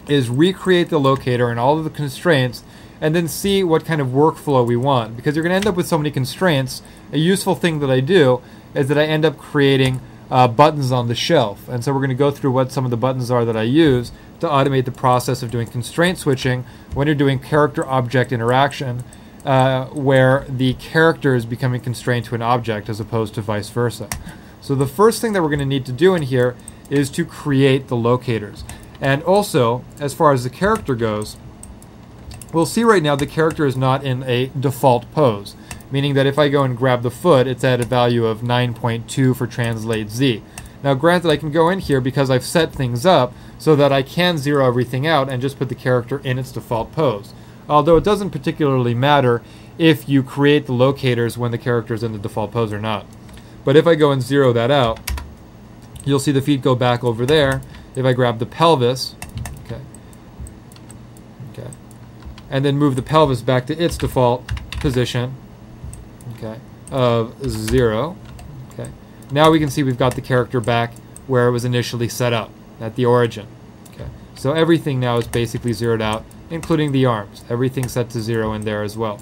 is recreate the locator and all of the constraints, and then see what kind of workflow we want. Because you're going to end up with so many constraints, a useful thing that I do is that I end up creating buttons on the shelf. And so we're going to go through what some of the buttons are that I use to automate the process of doing constraint switching when you're doing character-object interaction, where the character is becoming constrained to an object as opposed to vice versa. So the first thing that we're going to need to do in here is to create the locators. And also, as far as the character goes, we'll see right now the character is not in a default pose, meaning that if I go and grab the foot, it's at a value of 9.2 for translate Z. Now granted, I can go in here because I've set things up so that I can zero everything out and just put the character in its default pose. Although it doesn't particularly matter if you create the locators when the character is in the default pose or not. But if I go and zero that out, you'll see the feet go back over there. If I grab the pelvis, and then move the pelvis back to its default position, of 0. Now we can see we've got the character back where it was initially set up at the origin. So everything now is basically zeroed out, including the arms. Everything's set to 0 in there as well.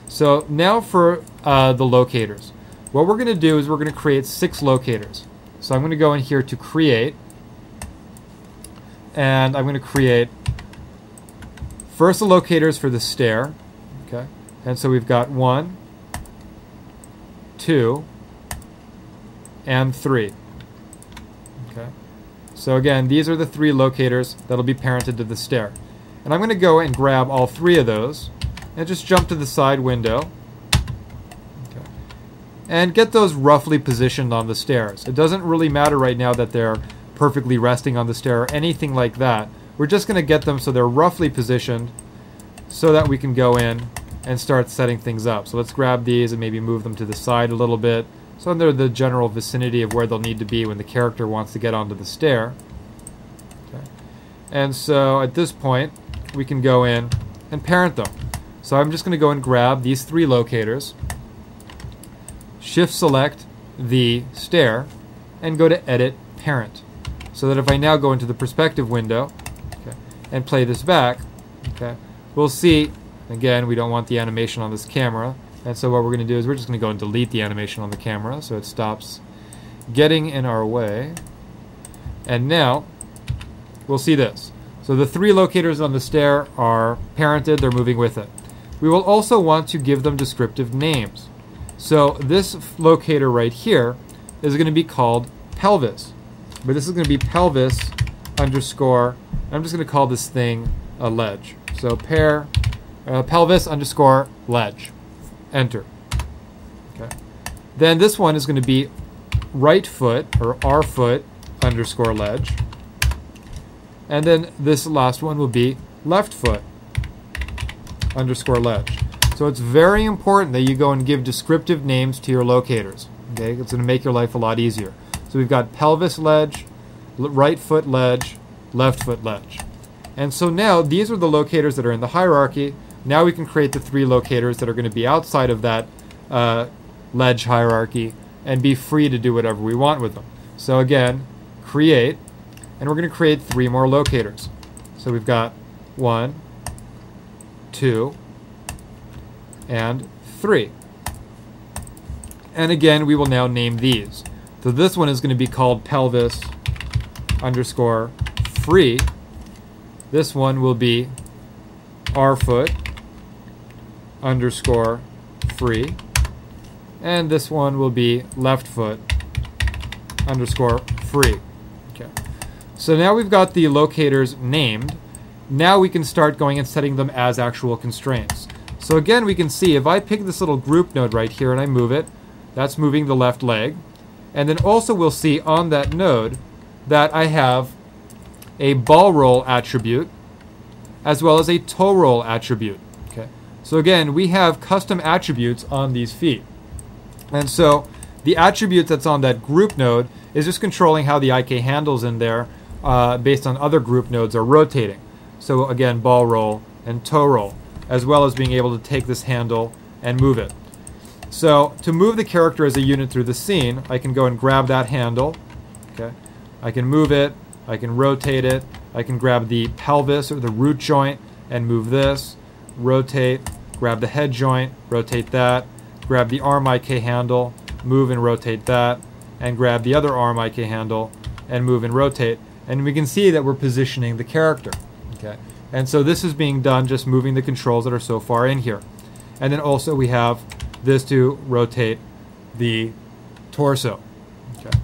So now for the locators. What we're going to do is we're going to create 6 locators. So I'm going to go in here to create, and I'm going to create first the locators for the stair. And so we've got 1, 2, and 3. So again, these are the 3 locators that'll be parented to the stair. And I'm going to go and grab all 3 of those and just jump to the side window and get those roughly positioned on the stairs. It doesn't really matter right now that they're perfectly resting on the stair or anything like that. We're just going to get them so they're roughly positioned so that we can go in and start setting things up. So let's grab these and maybe move them to the side a little bit so they're the general vicinity of where they'll need to be when the character wants to get onto the stair. And so at this point we can go in and parent them. So I'm just going to go and grab these 3 locators, shift select the stair, and go to edit parent. So that if I now go into the perspective window and play this back, we'll see, again, we don't want the animation on this camera, and so what we're going to do is we're just going to go and delete the animation on the camera so it stops getting in our way. And now we'll see this. So the 3 locators on the stair are parented, they're moving with it. We will also want to give them descriptive names. So this locator right here is going to be called pelvis. But this is going to be pelvis underscore, I'm just going to call this thing a ledge. So pelvis underscore ledge. Enter. Then this one is going to be right foot, or R foot underscore ledge. And then this last one will be left foot underscore ledge. So it's very important that you go and give descriptive names to your locators. It's going to make your life a lot easier. So we've got pelvis ledge, right foot ledge, left foot ledge. And so now these are the locators that are in the hierarchy. Now we can create the 3 locators that are going to be outside of that ledge hierarchy and be free to do whatever we want with them. So again, create, and we're going to create 3 more locators. So we've got 1, 2, and 3. And again, we will now name these. So this one is going to be called pelvis underscore free. This one will be R foot underscore free. And this one will be left foot underscore free. So now we've got the locators named. Now we can start going and setting them as actual constraints. So again, we can see if I pick this little group node right here and I move it, that's moving the left leg. And then also we'll see on that node that I have a ball roll attribute as well as a toe roll attribute. Okay. So again, we have custom attributes on these feet. And so the attribute that's on that group node is just controlling how the IK handles in there based on other group nodes are rotating. So again, ball roll and toe roll, as well as being able to take this handle and move it. So to move the character as a unit through the scene, I can go and grab that handle. Okay. I can move it, I can rotate it, I can grab the pelvis or the root joint and move this, rotate, grab the head joint, rotate that, grab the arm IK handle, move and rotate that, and grab the other arm IK handle and move and rotate. And we can see that we're positioning the character. Okay. And so this is being done just moving the controls that are so far in here. And then also we have this to rotate the torso. Okay.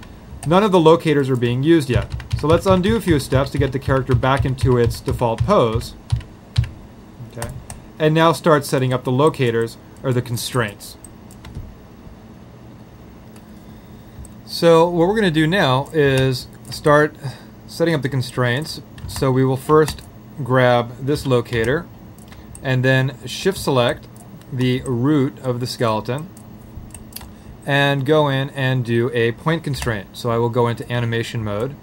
None of the locators are being used yet. So let's undo a few steps to get the character back into its default pose. Okay. And now start setting up the locators or the constraints. So what we're going to do now is start setting up the constraints. So we will first grab this locator and then shift select the root of the skeleton and go in and do a point constraint. So I will go into animation mode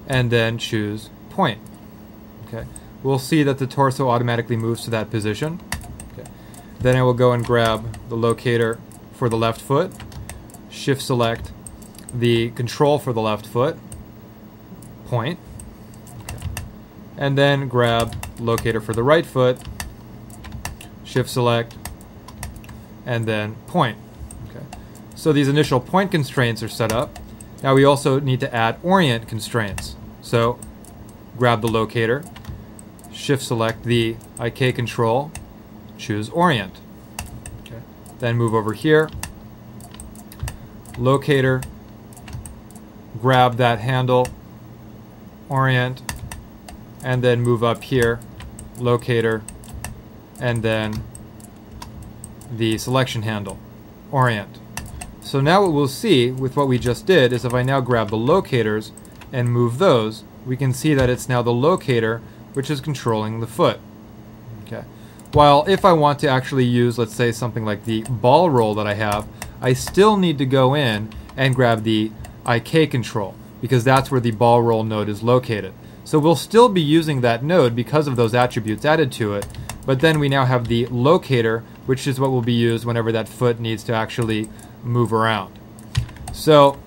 and then choose point. Okay. We'll see that the torso automatically moves to that position. Okay. Then I will go and grab the locator for the left foot, shift select the control for the left foot, point, okay. And then grab locator for the right foot, shift select, and then point. Okay. So these initial point constraints are set up. Now we also need to add orient constraints. So grab the locator, shift select the IK control, choose orient. Okay. Then move over here, locator, grab that handle, orient, and then move up here, locator, and then the selection handle, orient. So now what we'll see with what we just did is if I now grab the locators and move those, we can see that it's now the locator which is controlling the foot. Okay. While if I want to actually use, let's say, something like the ball roll that I have, I still need to go in and grab the IK control because that's where the ball roll node is located. So we'll still be using that node because of those attributes added to it, but then we now have the locator, which is what will be used whenever that foot needs to actually move around. So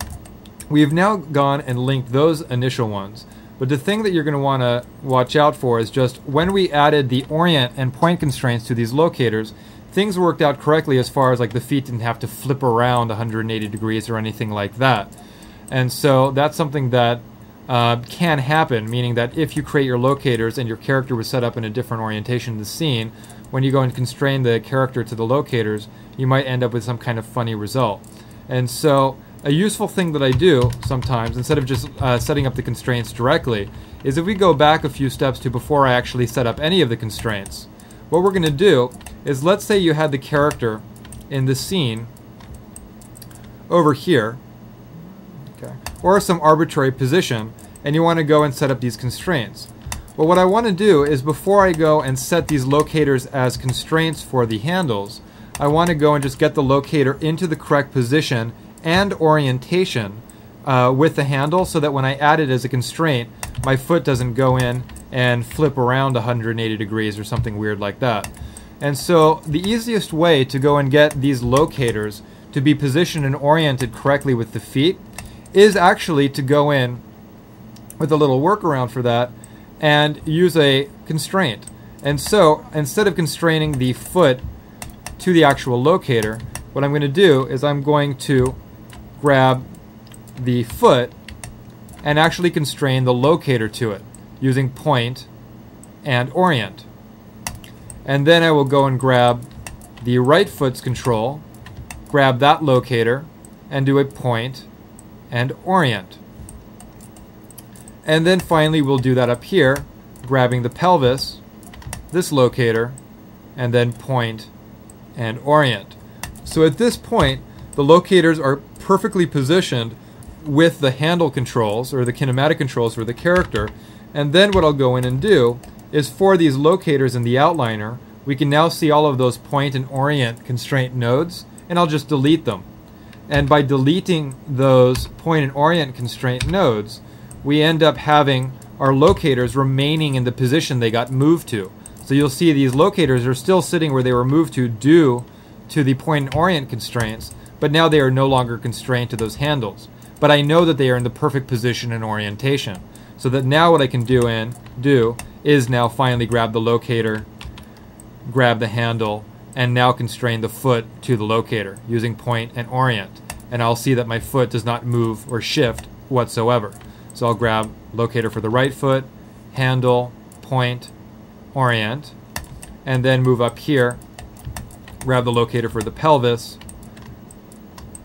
we've now gone and linked those initial ones, but the thing that you're going to want to watch out for is just when we added the orient and point constraints to these locators, things worked out correctly as far as like the feet didn't have to flip around 180 degrees or anything like that. And so that's something that can happen, meaning that if you create your locators and your character was set up in a different orientation in the scene, when you go and constrain the character to the locators, you might end up with some kind of funny result. And so a useful thing that I do sometimes, instead of just setting up the constraints directly, is if we go back a few steps to before I actually set up any of the constraints, what we're going to do is, let's say you had the character in the scene over here, okay, or some arbitrary position, and you want to go and set up these constraints. Well, what I want to do is before I go and set these locators as constraints for the handles, I want to go and just get the locator into the correct position and orientation with the handle so that when I add it as a constraint, my foot doesn't go in and flip around 180 degrees or something weird like that. And so the easiest way to go and get these locators to be positioned and oriented correctly with the feet is actually to go in with a little workaround for that and use a constraint. And so instead of constraining the foot to the actual locator, what I'm going to do is I'm going to grab the foot and actually constrain the locator to it using point and orient. And then I will go and grab the right foot's control, grab that locator, and do a point and orient. And then finally we'll do that up here, grabbing the pelvis, this locator, and then point and orient. So at this point, the locators are perfectly positioned with the handle controls or the kinematic controls for the character. And then what I'll go in and do is for these locators in the outliner, we can now see all of those point and orient constraint nodes, and I'll just delete them. And by deleting those point and orient constraint nodes, we end up having our locators remaining in the position they got moved to. So you'll see these locators are still sitting where they were moved to due to the point and orient constraints, but now they are no longer constrained to those handles. But I know that they are in the perfect position and orientation. So that now what I can do is now finally grab the locator, grab the handle, and now constrain the foot to the locator using point and orient. And I'll see that my foot does not move or shift whatsoever. So I'll grab locator for the right foot, handle, point, orient, and then move up here, grab the locator for the pelvis,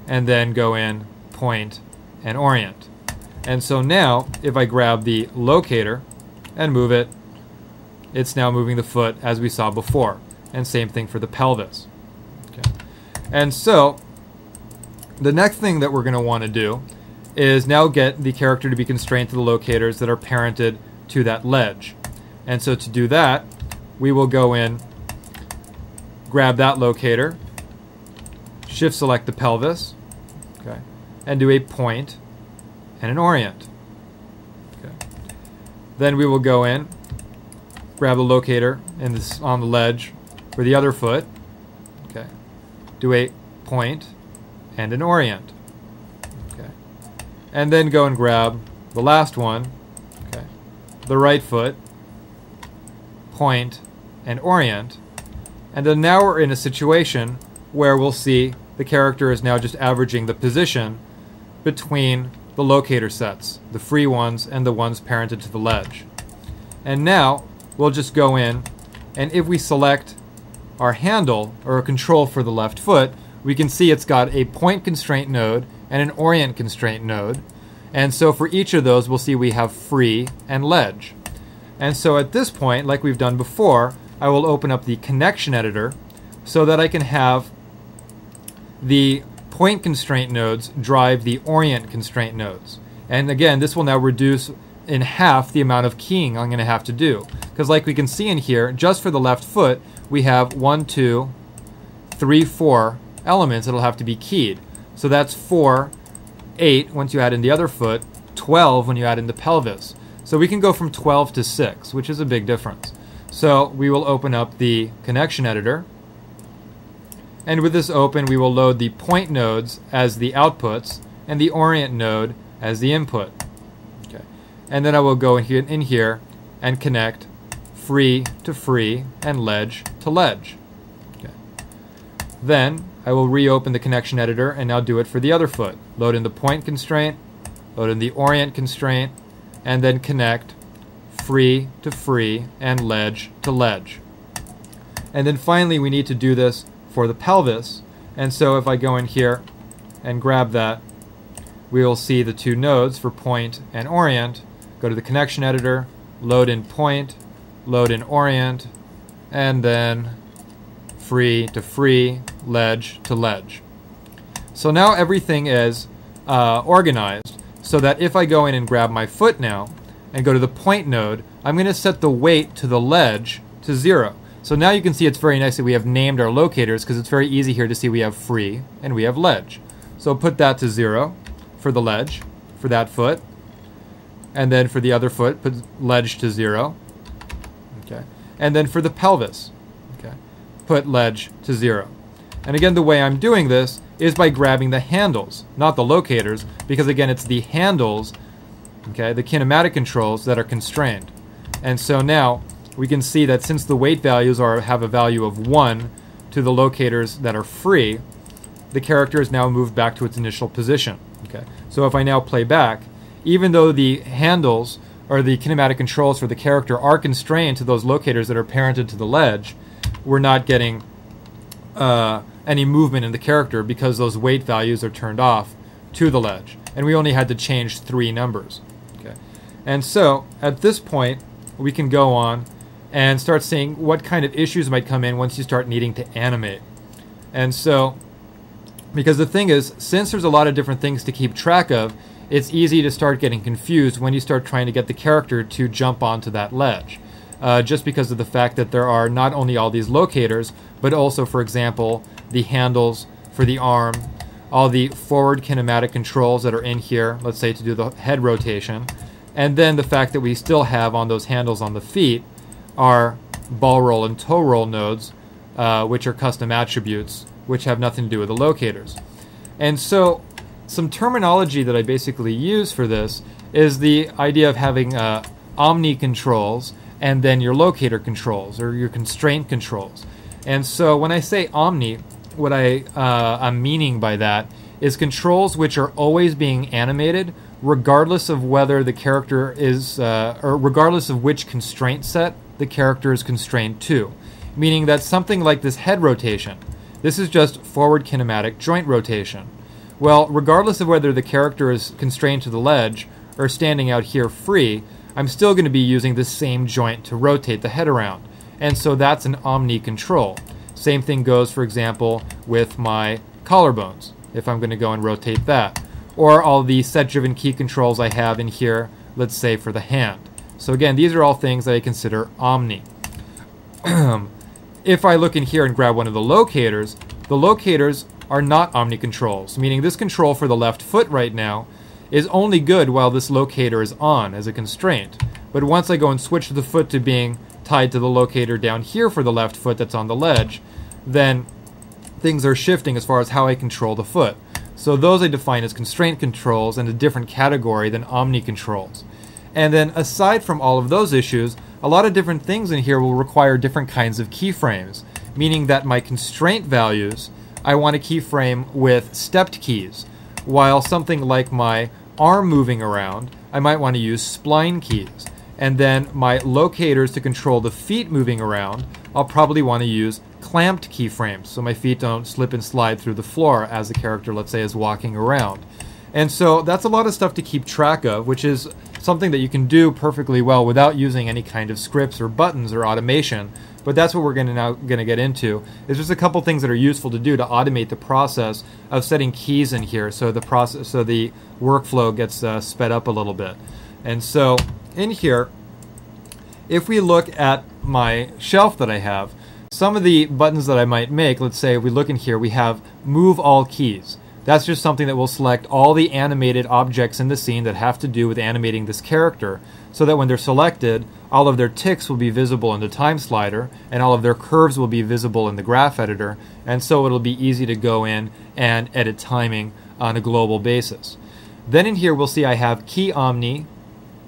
and then go in, point, and orient. And so now, if I grab the locator and move it, it's now moving the foot as we saw before. And same thing for the pelvis. Okay. And so, the next thing that we're going to want to do is now get the character to be constrained to the locators that are parented to that ledge. And so to do that, we will go in, grab that locator, shift select the pelvis, okay, and do a point and an orient. Okay. Then we will go in, grab the locator in this, on the ledge for the other foot, okay, do a point and an orient. Okay. And then go and grab the last one, okay, the right foot, point and orient. And then now we're in a situation where we'll see the character is now just averaging the position between the locator sets, the free ones and the ones parented to the ledge. And now we'll just go in, and if we select our handle or a control for the left foot, we can see it's got a point constraint node and an orient constraint node. And so for each of those, we'll see we have free and ledge. And so at this point, like we've done before, I will open up the connection editor so that I can have the point constraint nodes drive the orient constraint nodes. And again, this will now reduce in half the amount of keying I'm going to have to do. Because like we can see in here, just for the left foot, we have 1, 2, 3, 4 elements that'll have to be keyed. So that's 4, 8 once you add in the other foot, 12 when you add in the pelvis. So we can go from 12 to 6, which is a big difference. So we will open up the connection editor. And with this open, we will load the point nodes as the outputs and the orient node as the input. Okay. And then I will go in here and connect free to free and ledge to ledge. Okay. Then I will reopen the connection editor and now do it for the other foot. Load in the point constraint, load in the orient constraint, and then connect free to free and ledge to ledge. And then finally we need to do this for the pelvis. And so if I go in here and grab that, we will see the two nodes for point and orient. Go to the connection editor, load in point, load in orient, and then free to free, ledge to ledge. So now everything is organized so that if I go in and grab my foot now and go to the point node, I'm going to set the weight to the ledge to 0. So now you can see it's very nice that we have named our locators because it's very easy here to see we have free and we have ledge. So put that to 0 for the ledge, for that foot. And then for the other foot, put ledge to 0. Okay. And then for the pelvis, okay, put ledge to 0. And again, the way I'm doing this is by grabbing the handles, not the locators, because again, it's the handles, okay, the kinematic controls that are constrained. And so now we can see that since the weight values have a value of 1 to the locators that are free, the character is now moved back to its initial position. Okay. So if I now play back, even though the handles or the kinematic controls for the character are constrained to those locators that are parented to the ledge, we're not getting any movement in the character because those weight values are turned off to the ledge. And we only had to change 3 numbers. Okay. And so at this point, we can go on and start seeing what kind of issues might come in once you start needing to animate. And so, because the thing is, since there's a lot of different things to keep track of, it's easy to start getting confused when you start trying to get the character to jump onto that ledge. just because of the fact that there are not only all these locators, but also, for example, the handles for the arm, all the forward kinematic controls that are in here, let's say to do the head rotation, and then the fact that we still have on those handles on the feet are ball roll and toe roll nodes, which are custom attributes, which have nothing to do with the locators. And so some terminology that I basically use for this is the idea of having omni controls and then your locator controls or your constraint controls. And so when I say omni, what I'm meaning by that is controls which are always being animated regardless of whether the character is, or regardless of which constraint set the character is constrained to. Meaning that something like this head rotation, this is just forward kinematic joint rotation. Well, regardless of whether the character is constrained to the ledge or standing out here free, I'm still going to be using the same joint to rotate the head around. And so that's an omni control. Same thing goes, for example, with my collarbones, if I'm going to go and rotate that. Or all the set-driven key controls I have in here, let's say for the hand. So again, these are all things that I consider omni. If I look in here and grab one of the locators are not omni controls, meaning this control for the left foot right now is only good while this locator is on as a constraint. But once I go and switch the foot to being tied to the locator down here for the left foot that's on the ledge, then things are shifting as far as how I control the foot. So those I define as constraint controls in a different category than omni controls. And then aside from all of those issues, a lot of different things in here will require different kinds of keyframes, meaning that my constraint values I want to keyframe with stepped keys, while something like my arm moving around, I might want to use spline keys. And then my locators to control the feet moving around, I'll probably want to use clamped keyframes, so my feet don't slip and slide through the floor as the character, let's say, is walking around. And so that's a lot of stuff to keep track of, which is something that you can do perfectly well without using any kind of scripts or buttons or automation. But that's what we're now going to get into. Is just a couple things that are useful to do to automate the process of setting keys in here, so the workflow gets sped up a little bit. And so in here, if we look at my shelf that I have, some of the buttons that I might make, let's say if we look in here, we have move all keys. That's just something that will select all the animated objects in the scene that have to do with animating this character, so that when they're selected, all of their ticks will be visible in the time slider, and all of their curves will be visible in the graph editor, and so it'll be easy to go in and edit timing on a global basis. Then in here we'll see I have key omni,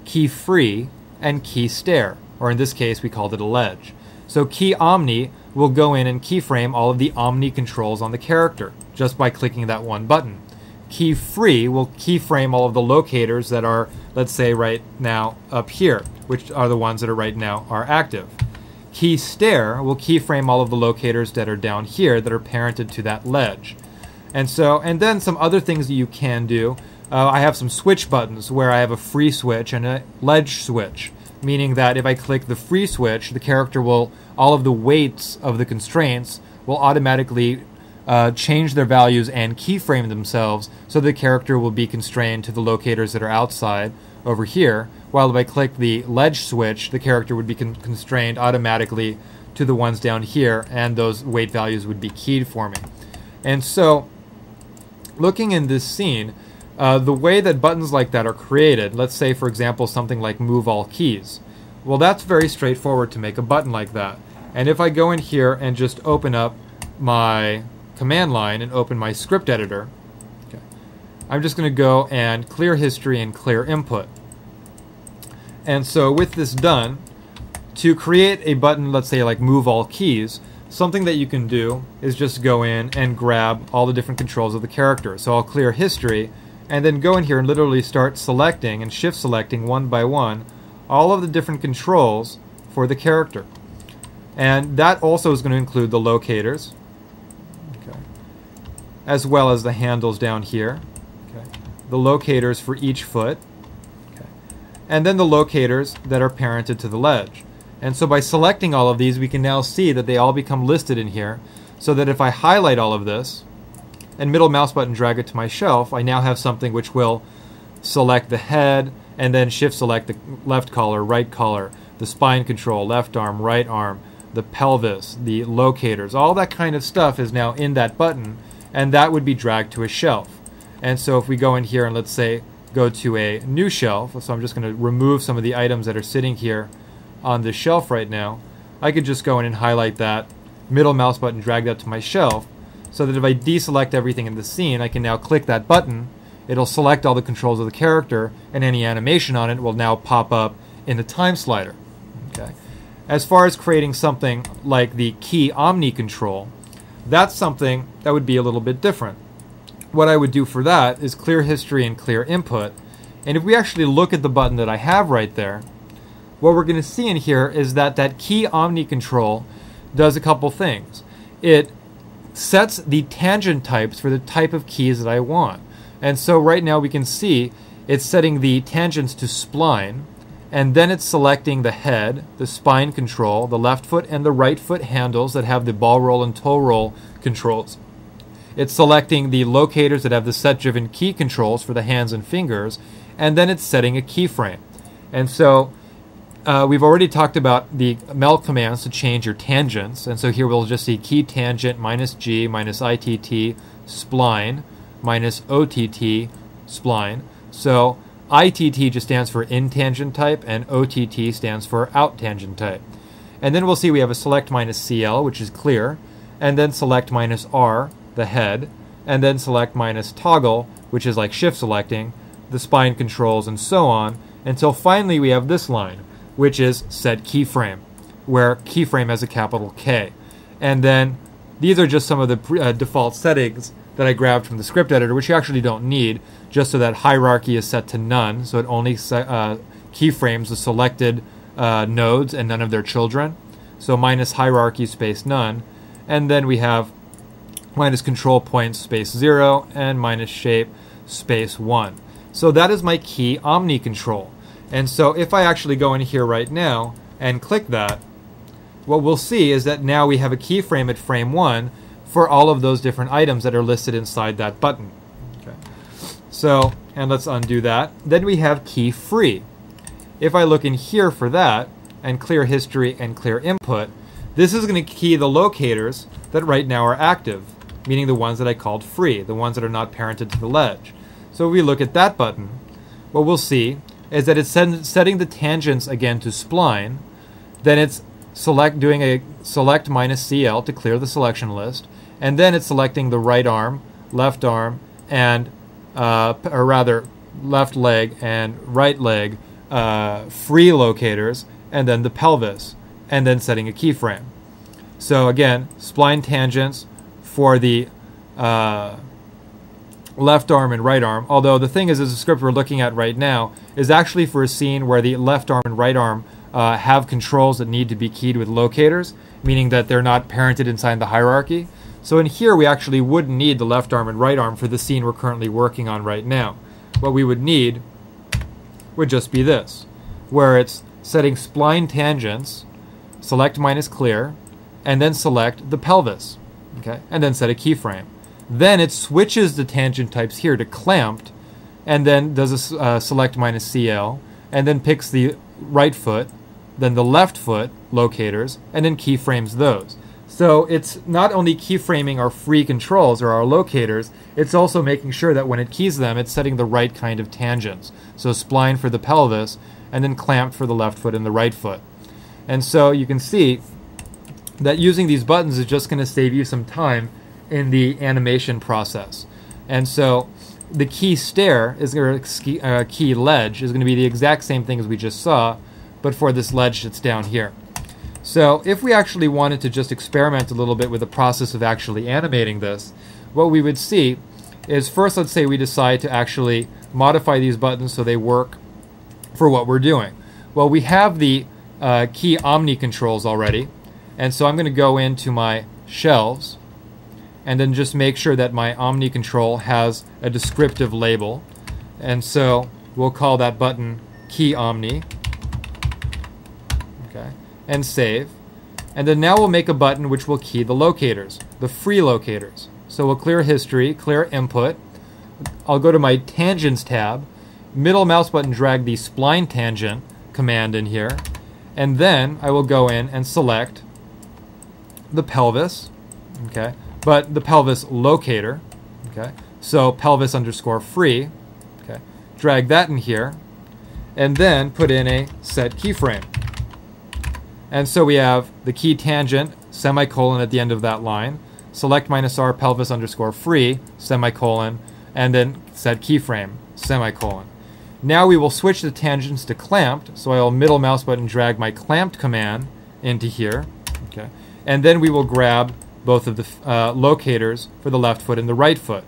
key free, and key stare, or in this case we called it a ledge. So key omni will go in and keyframe all of the omni controls on the character just by clicking that one button. Key free will keyframe all of the locators that are, let's say, right now up here, which are the ones that are right now are active. Key stare will keyframe all of the locators that are down here that are parented to that ledge. And then some other things that you can do. I have some switch buttons where I have a free switch and a ledge switch, meaning that if I click the free switch, the character will, all of the weights of the constraints will automatically change their values and keyframe themselves, so the character will be constrained to the locators that are outside over here, while if I click the ledge switch, the character would be constrained automatically to the ones down here, and those weight values would be keyed for me. And so, looking in this scene, the way that buttons like that are created, let's say for example something like move all keys, well that's very straightforward to make a button like that. And if I go in here and just open up my command line and open my script editor, okay, I'm just going to go and clear history and clear input. And so with this done, to create a button, let's say like move all keys, something that you can do is just go in and grab all the different controls of the character. So I'll clear history and then go in here and literally start selecting and shift selecting one by one all of the different controls for the character. And that also is going to include the locators, okay, as well as the handles down here, okay, the locators for each foot, okay, and then the locators that are parented to the ledge. And so by selecting all of these, we can now see that they all become listed in here, so that if I highlight all of this and middle mouse button drag it to my shelf, I now have something which will select the head and then shift select the left collar, right collar, the spine control, left arm, right arm, the pelvis, the locators, all that kind of stuff is now in that button, and that would be dragged to a shelf. And so if we go in here and let's say go to a new shelf, so I'm just going to remove some of the items that are sitting here on this shelf right now, I could just go in and highlight that, middle mouse button, drag that to my shelf, so that if I deselect everything in the scene, I can now click that button, it'll select all the controls of the character, and any animation on it will now pop up in the time slider. Okay. As far as creating something like the key Omni control, that's something that would be a little bit different. What I would do for that is clear history and clear input. And if we actually look at the button that I have right there, what we're going to see in here is that that key Omni control does a couple things. It sets the tangent types for the type of keys that I want. And so right now we can see it's setting the tangents to spline, and then it's selecting the head, the spine control, the left foot and the right foot handles that have the ball roll and toe roll controls. It's selecting the locators that have the set-driven key controls for the hands and fingers, and then it's setting a keyframe. And so we've already talked about the mel commands to change your tangents, and so here we'll just see key tangent -G minus ITT spline minus OTT spline. So ITT just stands for in tangent type, and OTT stands for out tangent type. And then we'll see we have a select -CL, which is clear, and then select -R, the head, and then select -toggle, which is like shift selecting, the spine controls, and so on, until finally we have this line, which is set keyframe, where keyframe has a capital K. And then these are just some of the default settings that I grabbed from the script editor, which you actually don't need, just so that hierarchy is set to none, so it only keyframes the selected nodes and none of their children. So minus hierarchy space none, and then we have minus control point space 0 and minus shape space 1. So that is my key Omni control. And so if I actually go in here right now and click that, what we'll see is that now we have a keyframe at frame 1 for all of those different items that are listed inside that button. Okay. So, and let's undo that. Then we have key free. If I look in here for that, and clear history and clear input, this is going to key the locators that right now are active, meaning the ones that I called free, the ones that are not parented to the ledge. So if we look at that button, what we'll see is that it's setting the tangents again to spline, then it's doing a select -CL to clear the selection list, and then it's selecting the right arm, and or rather left leg and right leg free locators, and then the pelvis, and then setting a keyframe. So again, spline tangents for the left arm and right arm, although the thing is the script we're looking at right now is actually for a scene where the left arm and right arm have controls that need to be keyed with locators, meaning that they're not parented inside the hierarchy. So in here we actually wouldn't need the left arm and right arm for the scene we're currently working on right now. What we would need would just be this, where it's setting spline tangents, select -clear, and then select the pelvis, okay, and then set a keyframe. Then it switches the tangent types here to clamped, and then does a select -CL, and then picks the right foot, then the left foot locators, and then keyframes those. So it's not only keyframing our free controls or our locators, it's also making sure that when it keys them, it's setting the right kind of tangents. So spline for the pelvis, and then clamped for the left foot and the right foot. And so you can see that using these buttons is just going to save you some time in the animation process. And so the key stair is going to key ledge is going to be the exact same thing as we just saw, but for this ledge that's down here. So if we actually wanted to just experiment a little bit with the process of actually animating this, what we would see is first, let's say we decide to actually modify these buttons so they work for what we're doing. Well, we have the key Omni controls already, and so I'm going to go into my shelves and then just make sure that my Omni control has a descriptive label. And so we'll call that button Key Omni. Okay, and save. And then now we'll make a button which will key the locators, the free locators. So we'll clear history, clear input. I'll go to my tangents tab, middle mouse button drag the spline tangent command in here, And then I will go in and select the pelvis, okay, but the pelvis locator, okay, so pelvis underscore free, okay, drag that in here, and then put in a set keyframe. And so we have the key tangent, semicolon at the end of that line, select -r pelvis underscore free, semicolon, and then set keyframe, semicolon. Now we will switch the tangents to clamped, so I will middle mouse button drag my clamped command into here, okay, and then we will grab both of the locators for the left foot and the right foot.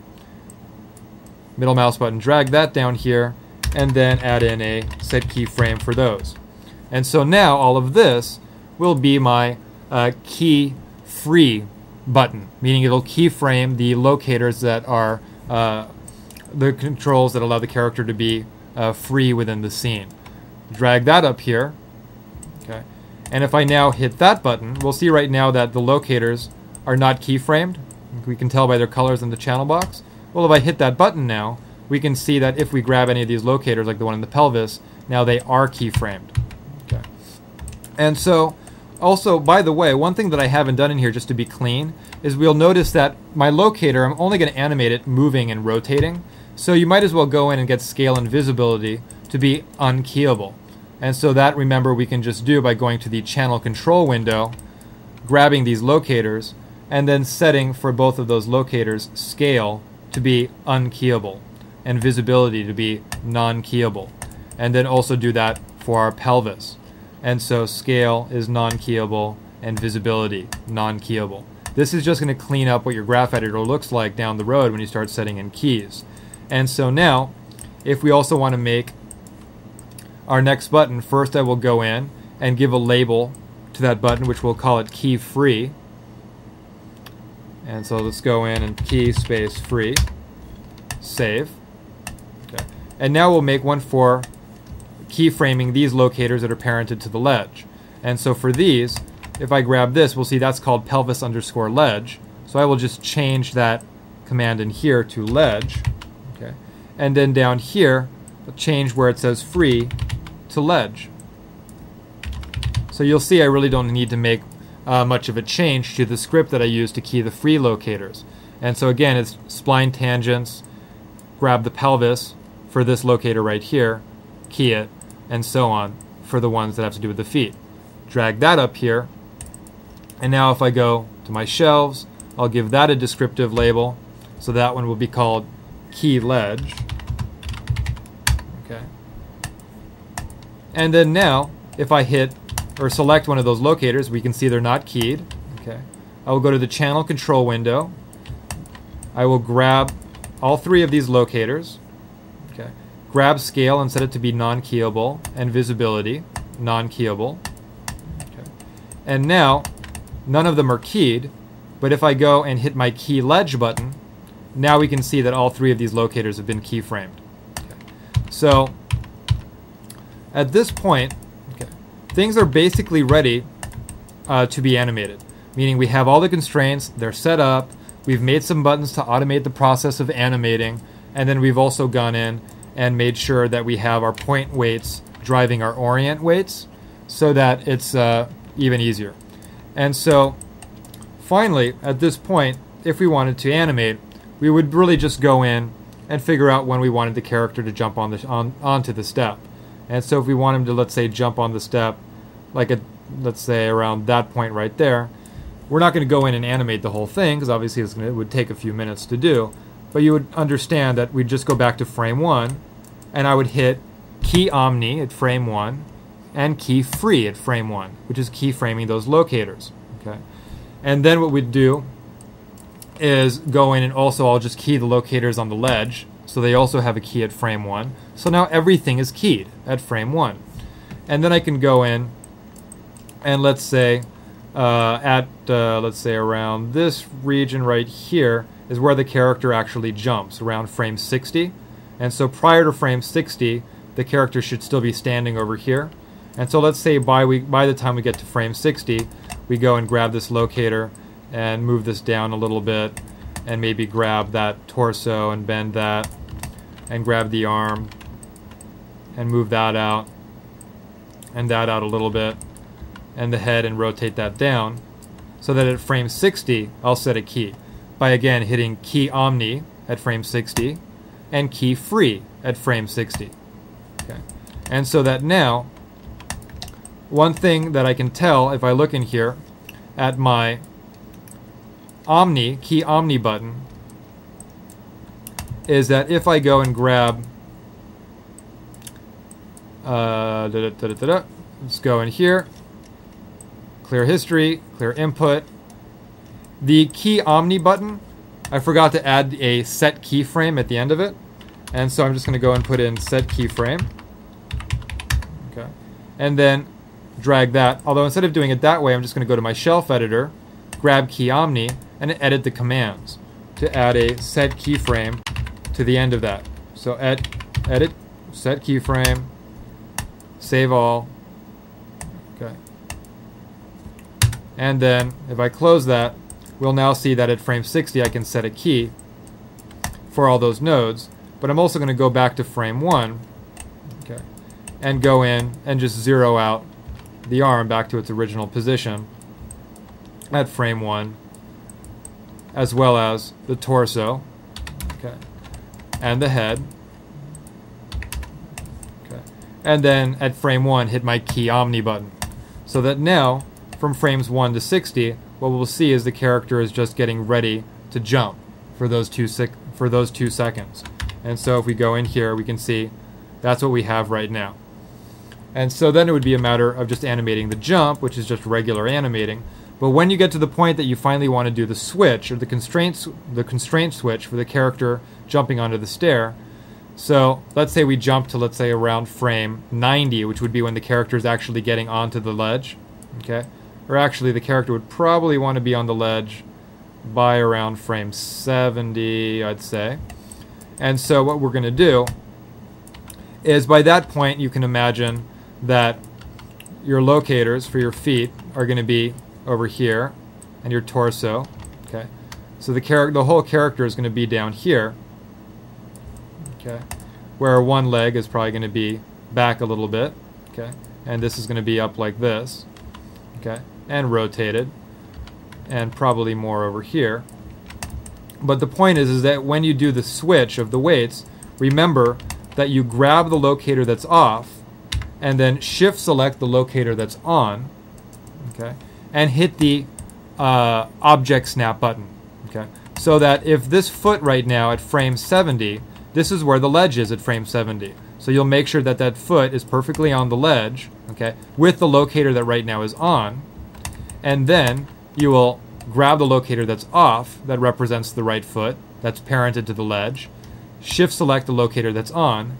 Middle mouse button drag that down here, and then add in a set keyframe for those. And so now all of this will be my key free button, meaning it'll keyframe the locators that are the controls that allow the character to be free within the scene. Drag that up here, okay, and if I now hit that button, we'll see right now that the locators are not keyframed. We can tell by their colors in the channel box. Well, if I hit that button now, we can see that if we grab any of these locators, like the one in the pelvis, now they are keyframed. Okay. And so, also, by the way, one thing that I haven't done in here, just to be clean, is we'll notice that my locator, I'm only going to animate it moving and rotating. So you might as well go in and get scale and visibility to be unkeyable. And so that, remember, we can just do by going to the channel control window, grabbing these locators, and then setting for both of those locators scale to be unkeyable and visibility to be non-keyable. And then also do that for our pelvis. And so scale is non-keyable and visibility non-keyable. This is just going to clean up what your graph editor looks like down the road when you start setting in keys. And so now, if we also want to make our next button, first I will go in and give a label to that button, which we'll call it key free. And so let's go in and key space free, save. Okay. And now we'll make one for keyframing these locators that are parented to the ledge. And so for these, if I grab this, we'll see that's called pelvis underscore ledge. So I will just change that command in here to ledge. Okay. And then down here, I'll change where it says free to ledge. So you'll see I really don't need to make much of a change to the script that I use to key the free locators. And so again, it's spline tangents, grab the pelvis for this locator right here, key it, and so on for the ones that have to do with the feet. Drag that up here, and now if I go to my shelves, I'll give that a descriptive label, so that one will be called key ledge. Okay. And then now, if I hit or select one of those locators, we can see they're not keyed. Okay. I will go to the channel control window. I will grab all three of these locators. Okay. Grab scale and set it to be non-keyable, and visibility non-keyable. Okay. And now, none of them are keyed, but if I go and hit my key ledge button, now we can see that all three of these locators have been keyframed. Okay. So, at this point, things are basically ready to be animated, meaning we have all the constraints, they're set up, we've made some buttons to automate the process of animating, and then we've also gone in and made sure that we have our point weights driving our orient weights so that it's even easier. And so finally, at this point, if we wanted to animate, we would really just go in and figure out when we wanted the character to jump onto the step. And so if we want him to, let's say, jump on the step, like let's say around that point right there, we're not going to go in and animate the whole thing, because obviously it would take a few minutes to do, but you would understand that we'd just go back to frame 1, and I would hit key omni at frame 1, and key free at frame 1, which is keyframing those locators. Okay, and then what we'd do is go in and also I'll just key the locators on the ledge, so they also have a key at frame 1. So now everything is keyed at frame 1. And then I can go in and let's say let's say around this region right here is where the character actually jumps, around frame 60. And so prior to frame 60, the character should still be standing over here. And so let's say by the time we get to frame 60, we go and grab this locator and move this down a little bit, and maybe grab that torso and bend that, and grab the arm and move that out and that out a little bit, and the head and rotate that down so that at frame 60 I'll set a key by again hitting key omni at frame 60 and key free at frame 60. Okay. And so that now, one thing that I can tell if I look in here at my key omni button is that if I go and grab let's go in here, clear history, clear input. The key omni button, I forgot to add a set keyframe at the end of it, and so I'm just going to go and put in set keyframe. Okay, and then drag that. Although instead of doing it that way, I'm just going to go to my shelf editor, grab key omni, and edit the commands to add a set keyframe to the end of that. So edit set keyframe, save all. Okay. And then if I close that, we'll now see that at frame 60 I can set a key for all those nodes, but I'm also going to go back to frame 1, okay, and go in and just zero out the arm back to its original position at frame 1, as well as the torso, okay, and the head. Okay. And then at frame 1 hit my key omni button, so that now from frames 1 to 60 what we'll see is the character is just getting ready to jump for those 2 seconds. And so if we go in here, we can see that's what we have right now. And so then it would be a matter of just animating the jump, which is just regular animating. But when you get to the point that you finally want to do the switch, or the constraint switch for the character jumping onto the stair, so let's say we jump to, let's say, around frame 90, which would be when the character is actually getting onto the ledge, okay? Or actually, the character would probably want to be on the ledge by around frame 70, I'd say. And so what we're going to do is, by that point, you can imagine that your locators for your feet are going to be over here, and your torso, okay? So the whole character is going to be down here, okay? Where one leg is probably going to be back a little bit, okay? And this is going to be up like this, okay? And rotated, and probably more over here. But the point is that when you do the switch of the weights, remember that you grab the locator that's off, and then shift select the locator that's on, okay, and hit the object snap button, okay, so that if this foot right now at frame 70, this is where the ledge is at frame 70. So you'll make sure that that foot is perfectly on the ledge, okay, with the locator that right now is on, and then you will grab the locator that's off, that represents the right foot, that's parented to the ledge, shift select the locator that's on,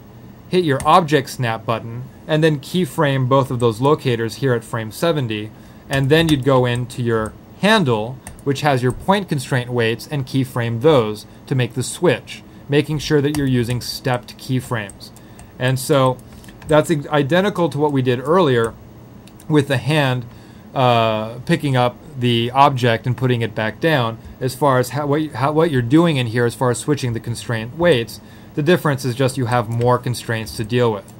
hit your object snap button, and then keyframe both of those locators here at frame 70, and then you'd go into your handle, which has your point constraint weights, and keyframe those to make the switch, making sure that you're using stepped keyframes. And so that's identical to what we did earlier with the hand picking up the object and putting it back down, as far as what you're doing in here as far as switching the constraint weights. The difference is just you have more constraints to deal with.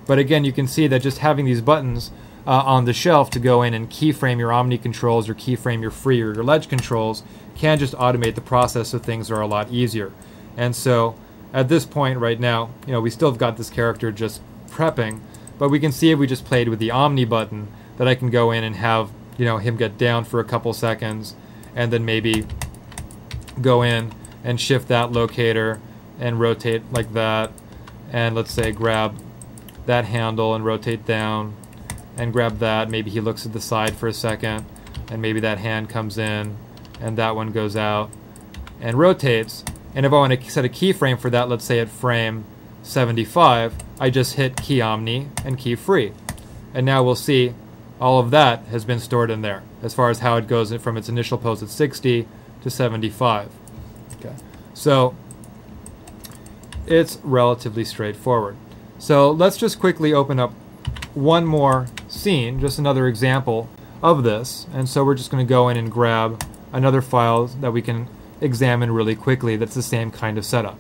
But again, you can see that just having these buttons on the shelf to go in and keyframe your omni controls, or keyframe your free or your ledge controls, can just automate the process so things are a lot easier. And so at this point right now, we still have got this character just prepping, but we can see if we just played with the omni button that I can go in and have him get down for a couple seconds, and then maybe go in and shift that locator and rotate like that, and let's say grab that handle and rotate down, and grab that. Maybe he looks at the side for a second, and maybe that hand comes in and that one goes out and rotates. And if I want to set a keyframe for that, let's say at frame 75, I just hit key omni and key free, and now we'll see all of that has been stored in there as far as how it goes from its initial pose at 60 to 75. Okay, so it's relatively straightforward. So let's just quickly open up one more scene, just another example of this. And so we're just going to go in and grab another file that we can examine really quickly that's the same kind of setup.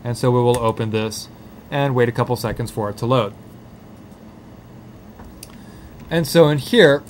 And so we will open this and wait a couple seconds for it to load. And so in here,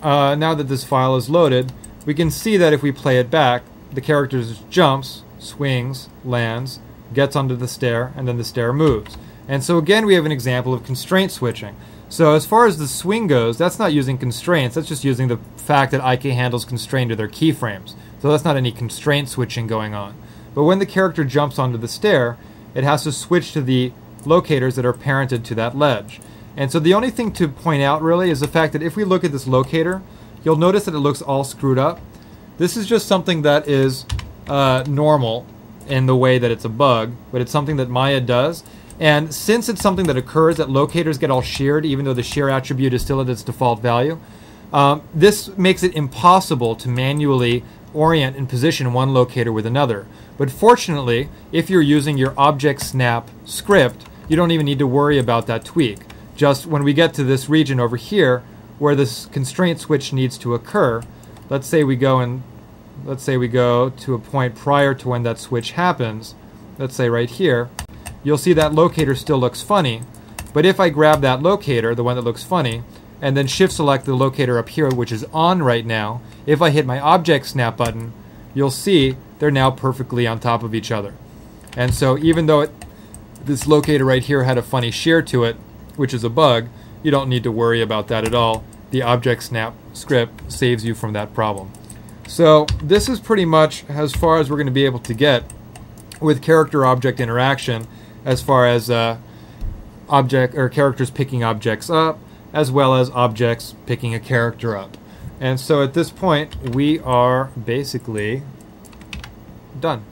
now that this file is loaded, we can see that if we play it back, the character just jumps, swings, lands, gets onto the stair, and then the stair moves. And so again, we have an example of constraint switching. So as far as the swing goes, that's not using constraints, that's just using the fact that IK handles constrain to their keyframes. So that's not any constraint switching going on. But when the character jumps onto the stair, it has to switch to the locators that are parented to that ledge. And so the only thing to point out really is the fact that if we look at this locator, you'll notice that it looks all screwed up. This is just something that is normal in the way that it's a bug, but it's something that Maya does. And since it's something that occurs, that locators get all sheared, even though the shear attribute is still at its default value, this makes it impossible to manually orient and position one locator with another. But fortunately, if you're using your object snap script, you don't even need to worry about that tweak. Just when we get to this region over here, where this constraint switch needs to occur, let's say we go to a point prior to when that switch happens, let's say right here, you'll see that locator still looks funny. But if I grab that locator, the one that looks funny, and then shift select the locator up here, which is on right now, if I hit my object snap button, you'll see they're now perfectly on top of each other. And so even though this locator right here had a funny shear to it, which is a bug, you don't need to worry about that at all. The object snap script saves you from that problem. So this is pretty much as far as we're going to be able to get with character-object interaction, as far as characters picking objects up, as well as objects picking a character up. And so at this point, we are basically done.